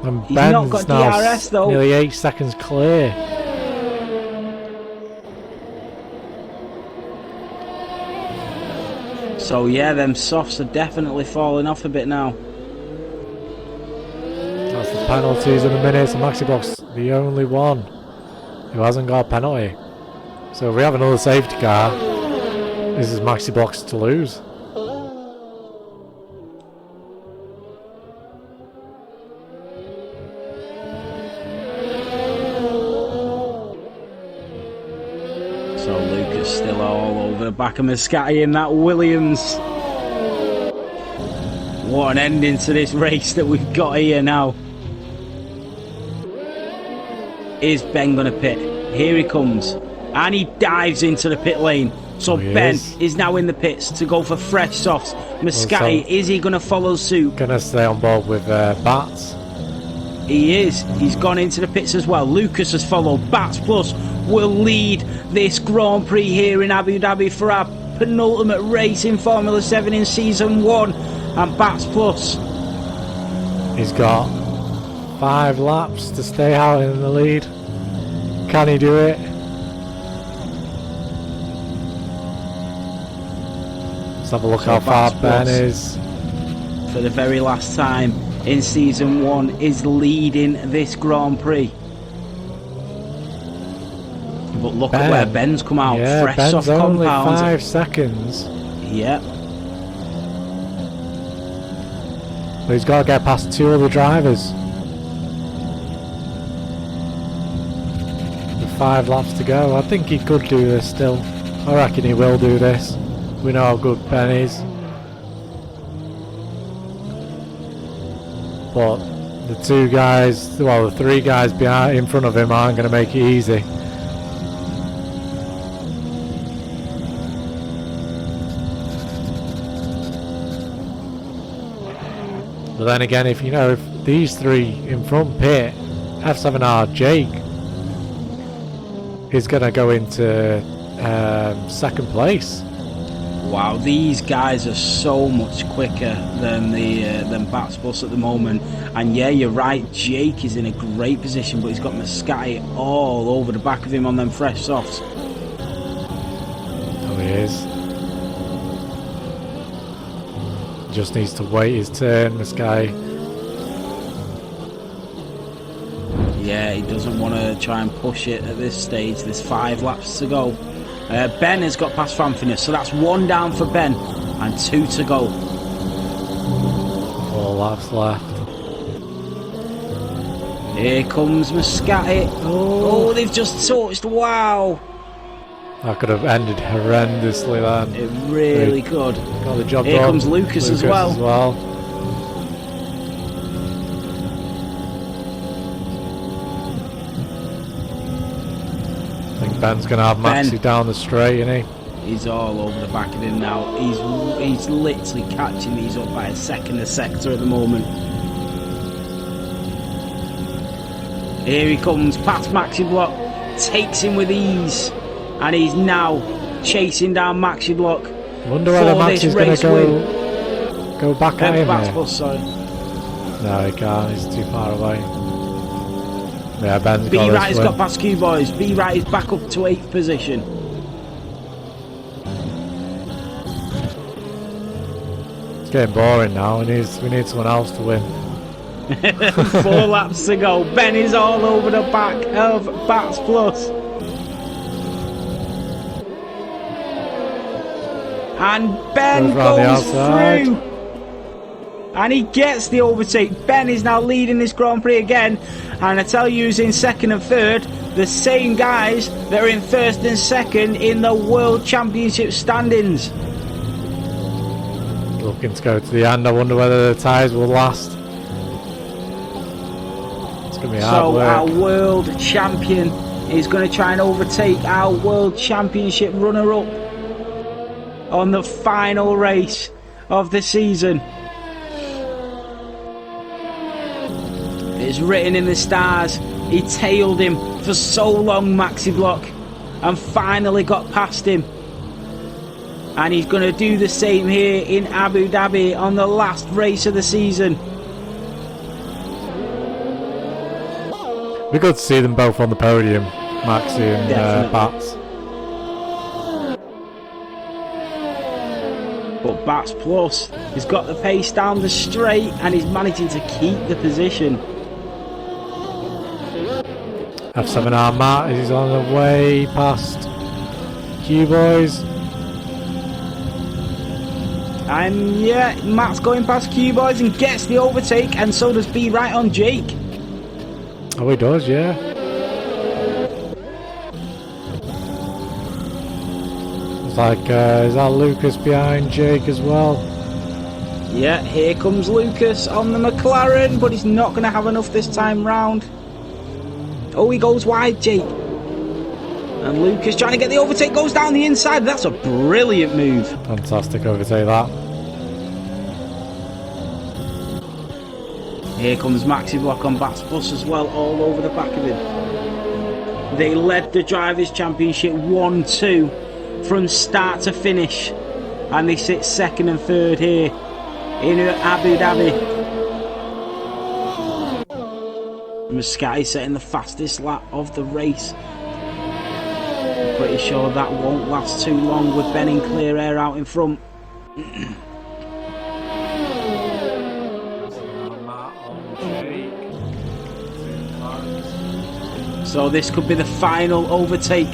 And He's Ben's not got now DRS though. nearly 8 seconds clear. So yeah, them softs are definitely falling off a bit now. That's the penalties in the minutes. Maxi Box, the only one who hasn't got a penalty. So if we have another safety car, this is Maxi Box to lose. So Lucas still all over the back of Muscati in that Williams. What an ending to this race that we've got here now. Is Ben going to pit? Here he comes. And he dives into the pit lane. So Ben is now in the pits to go for fresh softs. Muscati, is he going to follow suit? Going to stay on board with Bats. He is. He's gone into the pits as well. Lucas has followed. Bats Plus will lead this Grand Prix here in Abu Dhabi for our penultimate race in Formula 7 in Season 1. And Bats Plus, he's got 5 laps to stay out in the lead. Can he do it? Let's have a look how far Ben is. For the very last time in Season 1, is leading this Grand Prix. But look at where Ben's come out. Yeah, fresh Ben's soft only compounds. 5 seconds. Yep. But he's got to get past 2 other drivers. With 5 laps to go. I think he could do this still. I reckon he will do this. We know how good Ben is. But the 2 guys, well, the 3 guys behind, in front of him aren't going to make it easy. But then again, if these 3 in front pit, F7R Jake is going to go into 2nd place. Wow, these guys are so much quicker than than Bats Plus at the moment. And yeah, you're right, Jake is in a great position, but he's got Muscati all over the back of him on them fresh softs. Oh, he is. Just needs to wait his turn, this guy. Yeah, he doesn't want to try and push it at this stage. There's 5 laps to go. Ben has got past Fanfitness, so that's 1 down for Ben and 2 to go. 4 laps left. Here comes Muscati. Oh, they've just touched. Wow. That could have ended horrendously then. It really could. Got the job Here done. comes Lucas as well. I think Ben's going to have Maxi down the straight, isn't he? He's all over the back of him now. He's literally catching these up by a second a sector at the moment. Here he comes, past Maxi Block, takes him with ease, and he's now chasing down Maxi Block. I wonder whether Maxi's going to go back at him. Sorry. No, he can't. He's too far away. Yeah, Ben's B got Right has this got win. past Q Boys. B Right is back up to 8th position. It's getting boring now. We need someone else to win. 4 laps to go. Ben is all over the back of Bats Plus. And Ben Goes round the goes outside. through. And he gets the overtake. Ben is now leading this Grand Prix again. And I tell you who's in 2nd and 3rd. The same guys that are in 1st and 2nd in the World Championship standings. Looking to go to the end. I wonder whether the tyres will last. It's going to be hard So work. our world champion is going to try and overtake our World Championship runner-up on the final race of the season. It's written in the stars. He tailed him for so long, Maxi Block, and finally got past him. And he's going to do the same here in Abu Dhabi on the last race of the season. Be good to see them both on the podium, Maxi and Definitely. Bats. But Bats Plus has got the pace down the straight and he's managing to keep the position. F7R Matt is on the way past Q Boys. And yeah, Matt's going past Q Boys and gets the overtake, and so does B Right on Jake. Oh, he does, yeah. It's like, is that Lucas behind Jake as well? Yeah, here comes Lucas on the McLaren, but he's not going to have enough this time round. Oh, he goes wide, Jake. And Lucas trying to get the overtake, goes down the inside. That's a brilliant move. Fantastic overtake that. Here comes Maxi Block on Bats Plus as well, all over the back of him. They led the Drivers' Championship 1-2 from start to finish. And they sit 2nd and 3rd here in Abu Dhabi. Muscati setting the fastest lap of the race. Pretty sure that won't last too long with Ben in clear air out in front. So this could be the final overtake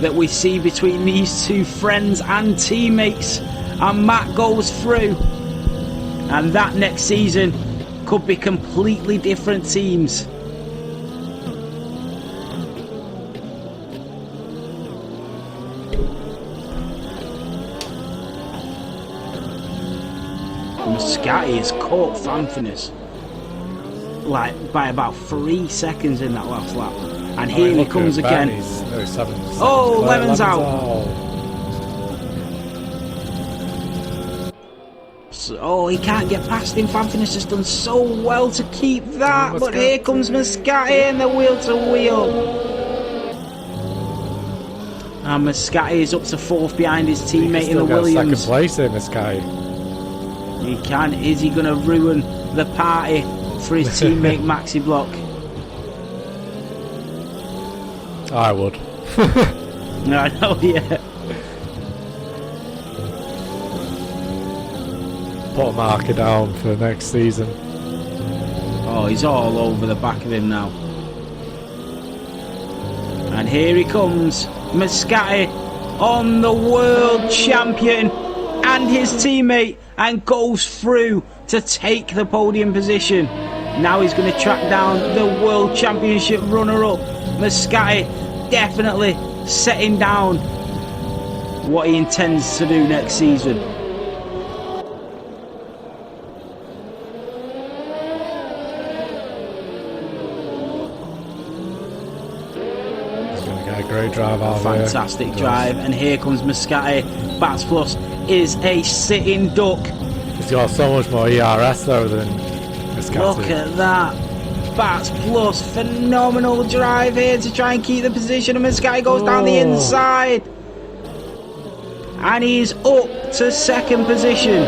that we see between these two friends and teammates. And Matt goes through. And that next season could be completely different teams. Muscati has caught Fanfinus like by about 3 seconds in that last lap. And here he comes again. Oh, Lemon's out. So he can't get past him. Fanfinus has done so well to keep that. But here comes Muscati and the wheel to wheel. And Muscati is up to 4th behind his teammate in the Williams. 2nd place here, Muscati. He can. Is he going to ruin the party for his teammate Maxi Block? I would. No, I know, yeah. Put a marker down for next season. Oh, he's all over the back of him now. And here he comes, Muscati on the world champion and his teammate, and goes through to take the podium position. Now he's going to track down the World Championship runner-up. Muscati definitely setting down what he intends to do next season. He's going to get a great drive out of here. Fantastic drive, and here comes Muscati. Bats Plus is a sitting duck. He's got so much more ERS though than Muscati. Look at that. Bats Plus, phenomenal drive here to try and keep the position, and Muscati goes down the inside. And he's up to 2nd position.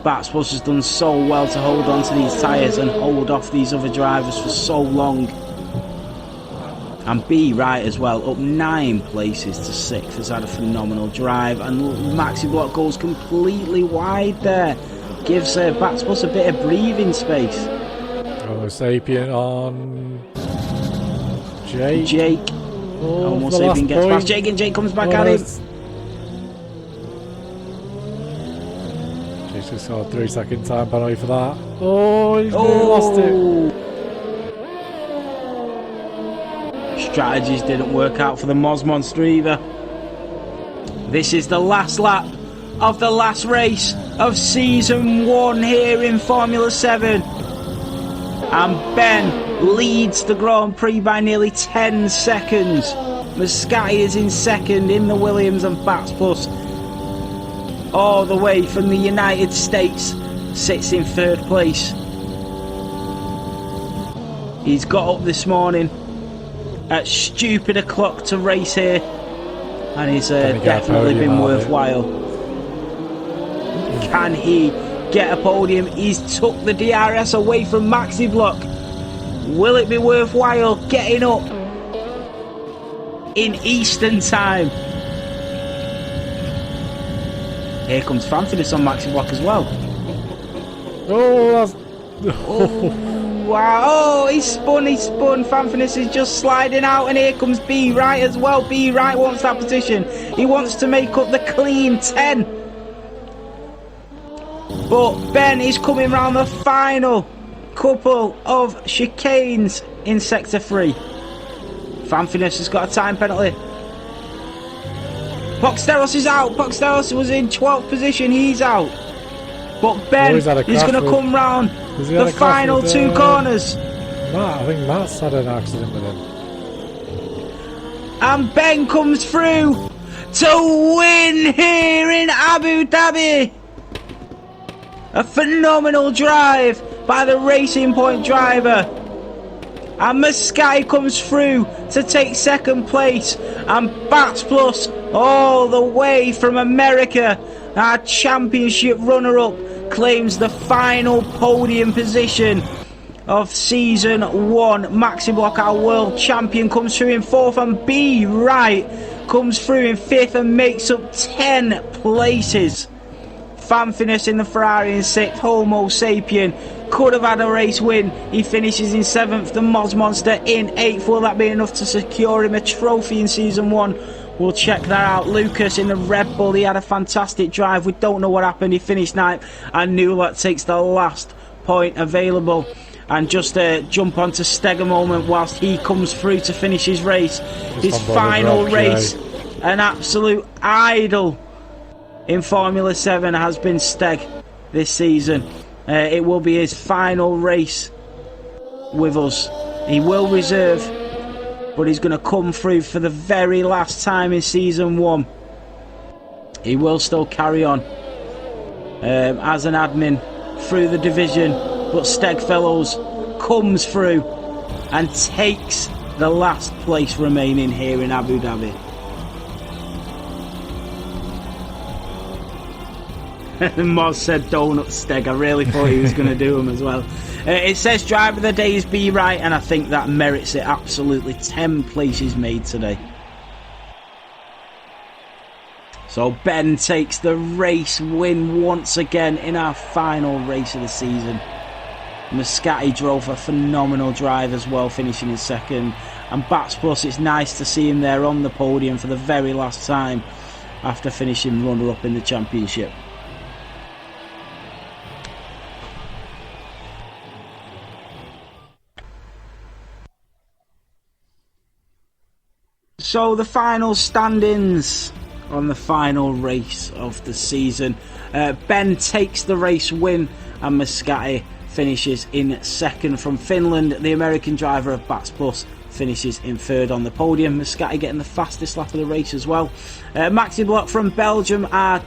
Bats Plus has done so well to hold on to these tyres and hold off these other drivers for so long. And B Wright as well, up 9 places to 6th, has had a phenomenal drive. And Maxi Block goes completely wide there, gives Bats Plus a bit of breathing space. Homo Sapien on Jake. Homo Sapien gets past Jake, and Jake comes back at him. Jake's just got a 3-second time penalty for that. Oh, he's lost it. Strategies didn't work out for the Moz Monster either. This is the last lap of the last race of season 1 here in Formula 7. And Ben leads the Grand Prix by nearly 10 seconds. Mascati is in second in the Williams, and Bats Plus, all the way from the United States, sits in 3rd place. He's got up this morning at stupid o'clock to race here, and he's definitely been worthwhile. Can he get a podium? He's took the DRS away from Maxi Block. Will it be worthwhile getting up in Eastern time? Here comes Fanfinus on Maxi Block as well. Wow, oh, he spun. Fanfinus is just sliding out, and here comes B Wright as well. B Wright wants that position. He wants to make up the clean 10. But Ben is coming round the final couple of chicanes in Sector 3. Fanfinus has got a time penalty. Poxteros is out. Poxteros was in 12th position. He's out. But Ben is going to come round the final 2 corners. Matt, I think Matt's had an accident with him. And Ben comes through to win here in Abu Dhabi. A phenomenal drive by the Racing Point driver. And Mascati comes through to take 2nd place. And Bats Plus, all the way from America, our championship runner-up, claims the final podium position of season 1. Maxi Block, our world champion, comes through in 4th, and B Wright comes through in 5th and makes up 10 places. Fanfinus in the Ferrari in 6th. Homo Sapien could have had a race win. He finishes in 7th. The Moz Monster in 8th. Will that be enough to secure him a trophy in season 1? We'll check that out. Lucas in the Red Bull, he had a fantastic drive. We don't know what happened. He finished 9th, and Newlat takes the last point available. And just jump onto Steg a moment whilst he comes through to finish his race. His final race. An absolute idol in Formula 7 has been Steg this season. It will be his final race with us. He will reserve, but he's going to come through for the very last time in season 1. He will still carry on as an admin through the division, but Steg Fellows comes through and takes the last place remaining here in Abu Dhabi. Moz said donut Steg. I really thought he was going to do them as well. It says driver of the day is B Wright, and I think that merits it absolutely. 10 places made today. So Ben takes the race win once again in our final race of the season. Mascati drove a phenomenal drive as well, finishing in 2nd. And Bats Plus, it's nice to see him there on the podium for the very last time after finishing runner-up in the championship. So the final standings on the final race of the season. Ben takes the race win, and Mascati finishes in 2nd from Finland. The American driver of Bats Plus finishes in 3rd on the podium. Mascati getting the fastest lap of the race as well. Maxi Block from Belgium, our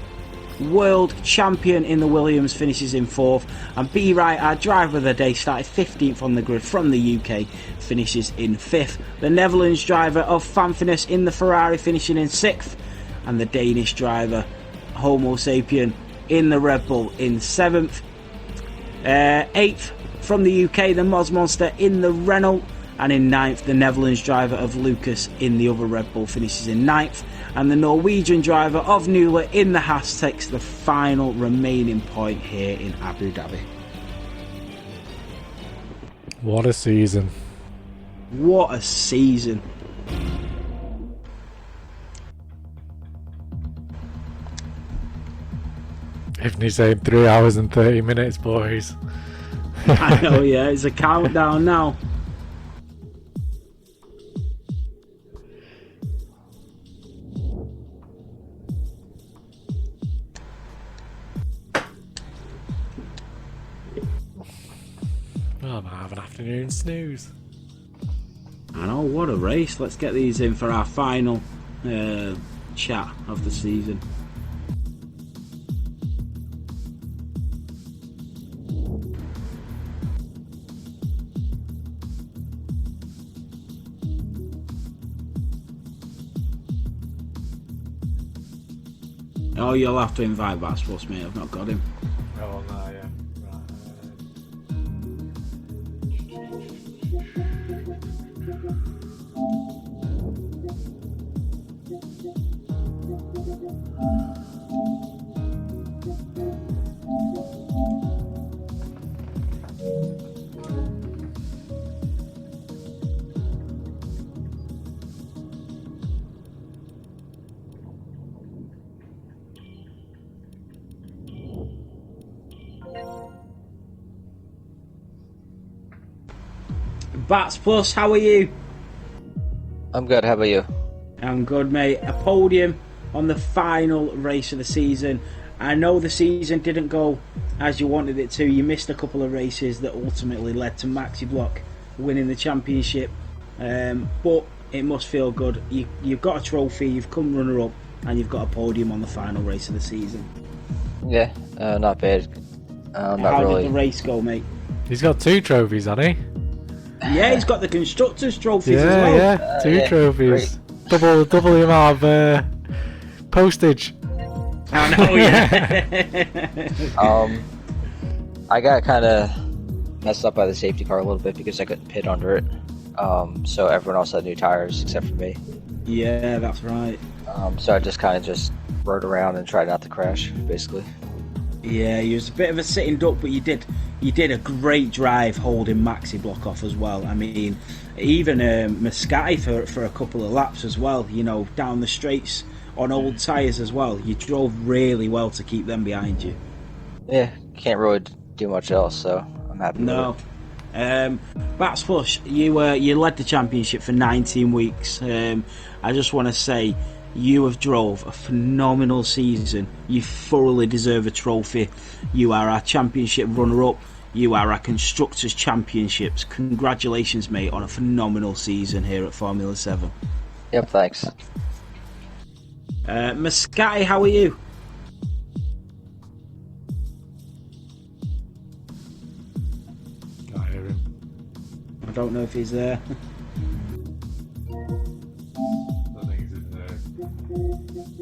world champion in the Williams, finishes in 4th. And B Wright, our driver of the day, started 15th on the grid from the UK, finishes in 5th. The Netherlands driver of Fanfinus in the Ferrari finishing in 6th. And the Danish driver, Homo Sapien, in the Red Bull in 7th. 8th from the UK, the Moz Monster in the Renault. And in 9th, the Netherlands driver of Lucas in the other Red Bull finishes in 9th. And the Norwegian driver of Nula in the Haas takes the final remaining point here in Abu Dhabi. What a season. What a season. If saying 3 hours and 30 minutes, boys. I know, yeah, it's a countdown now. Oh, I might have an afternoon snooze. I know, what a race. Let's get these in for our final chat of the season. Oh, you'll have to invite Batsforce, mate. I've not got him. Oh, no, yeah. Bats Plus, how are you? I'm good, how about you? I'm good, mate. A podium on the final race of the season. I know the season didn't go as you wanted it to. You missed a couple of races that ultimately led to Maxi Block winning the championship. But it must feel good. You've got a trophy, you've come runner-up, and you've got a podium on the final race of the season. Yeah, not bad. Not How really. did the race go, mate? He's got 2 trophies, hasn't he? Yeah, he's got the constructors' trophies as well. Yeah, 2 trophies. Double the amount of postage. I know, yeah. I got kind of messed up by the safety car a little bit because I couldn't pit under it. So everyone else had new tires except for me. Yeah, that's right. So I just kind of rode around and tried not to crash, basically. Yeah, you was a bit of a sitting duck, but you did a great drive holding Maxi Block off as well. I mean, even Muscati for a couple of laps as well, you know, down the straights on old tyres as well. You drove really well to keep them behind you. Yeah, can't really do much else, so I'm happy No. with it. Bats Push, you led the championship for 19 weeks. I just want to say you have drove a phenomenal season. You thoroughly deserve a trophy. You are our championship runner-up. You are our Constructors' Championships. Congratulations, mate, on a phenomenal season here at Formula 7. Yep, thanks. Muscati, how are you? Can't hear him. I don't know if he's there. I think he's in there.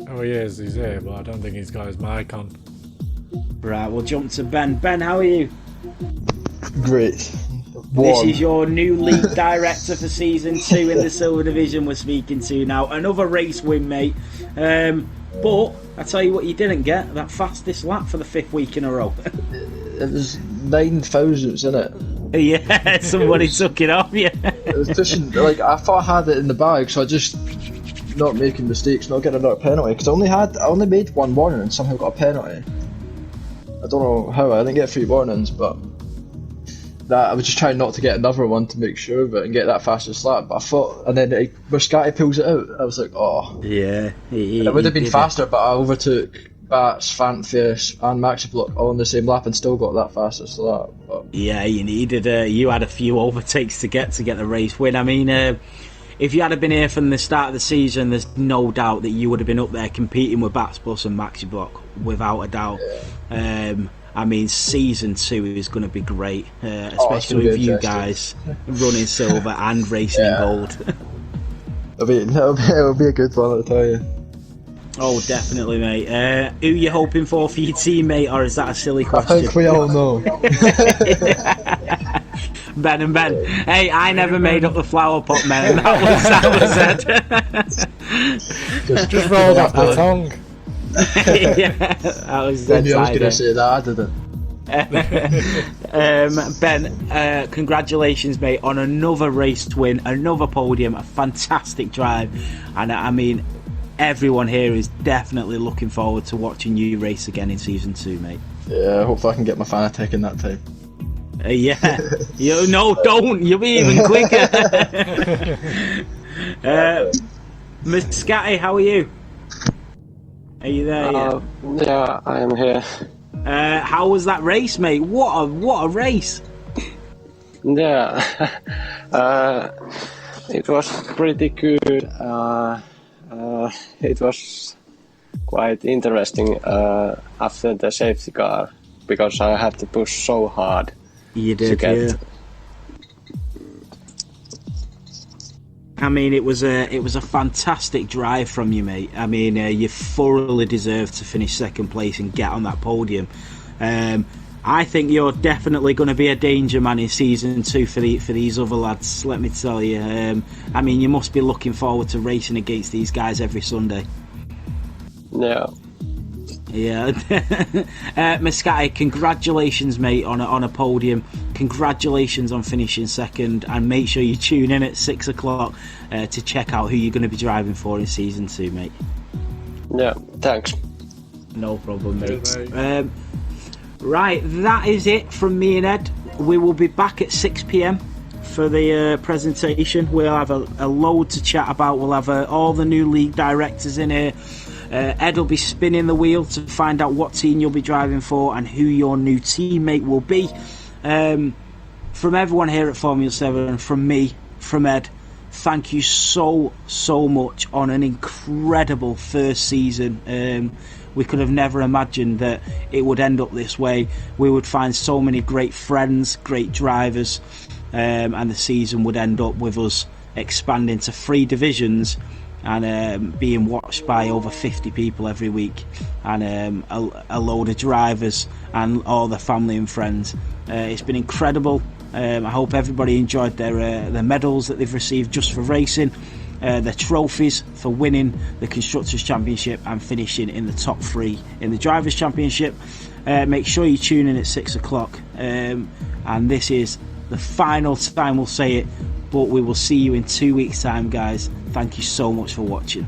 Oh, he is. He's here, but I don't think he's got his mic on. Right, we'll jump to Ben. Ben, how are you? Great. This is your new lead director for season 2 in the Silver Division we're speaking to now. Another race win, mate. But I tell you what you didn't get, that fastest lap for the 5th week in a row. It was 9 thousandths, innit? Yeah, somebody took it off you. It was pushing, like, I thought I had it in the bag, so I just not making mistakes, not getting another penalty, because I only made 1 warning and somehow got a penalty. I don't know how, I didn't get 3 warnings, but that I was just trying not to get another one to make sure of it and get that fastest lap. But I thought, and then Muscati pulls it out. I was like, oh. Yeah. It would have been faster, but I overtook Bats, Fanfius, and Maxi Block all on the same lap and still got that fastest lap. But Yeah, you needed. You had a few overtakes to get the race win. I mean, if you had been here from the start of the season, there's no doubt that you would have been up there competing with Bats Bus and Maxi Block, without a doubt. yeah. I mean, season 2 is going to be great, especially with you guys running silver and racing in gold. It'll be a good one, I'll tell you. Oh, definitely, mate. Who you hoping for your teammate, or is that a silly I question? think we all know. Ben and Ben. Hey, I never made up the flower pot, man. That was it. Just rolled off the tongue. Yeah, that was I was Zed's going to say that, I did it. Ben, congratulations, mate, on another race win, another podium, a fantastic drive, and I mean, everyone here is definitely looking forward to watching you race again in season 2, mate. Yeah, hopefully I can get my Fanatec in that time. Yeah, no, don't. You'll be even quicker. Muscati, how are you? Are you there? Yeah, I am here. How was that race, mate? What a race! Yeah, it was pretty good. It was quite interesting after the safety car because I had to push so hard. You did, yeah. I mean, it was a fantastic drive from you, mate. I mean, you thoroughly deserved to finish second place and get on that podium. I think you're definitely going to be a danger man in season 2 for these other lads. Let me tell you. I mean, you must be looking forward to racing against these guys every Sunday. Yeah. Yeah. Muscati, congratulations, mate, on a podium. Congratulations on finishing second, and make sure you tune in at 6 o'clock to check out who you're going to be driving for in season 2, mate. Yeah, thanks. No problem, mate. Right, that is it from me and Ed. We will be back at 6 p.m. for the presentation. We'll have a load to chat about. We'll have all the new league directors in here. Ed will be spinning the wheel to find out what team you'll be driving for and who your new teammate will be. From everyone here at Formula 7, and from me, from Ed, thank you so much on an incredible first season. We could have never imagined that it would end up this way. We would find so many great friends, great drivers, and the season would end up with us expanding to 3 divisions and being watched by over 50 people every week, and a load of drivers and all their family and friends. It's been incredible. I hope everybody enjoyed their medals that they've received just for racing, their trophies for winning the Constructors' Championship and finishing in the top 3 in the Drivers' Championship. Make sure you tune in at 6 o'clock, and this is the final time we'll say it, but we will see you in 2 weeks' time, guys. Thank you so much for watching.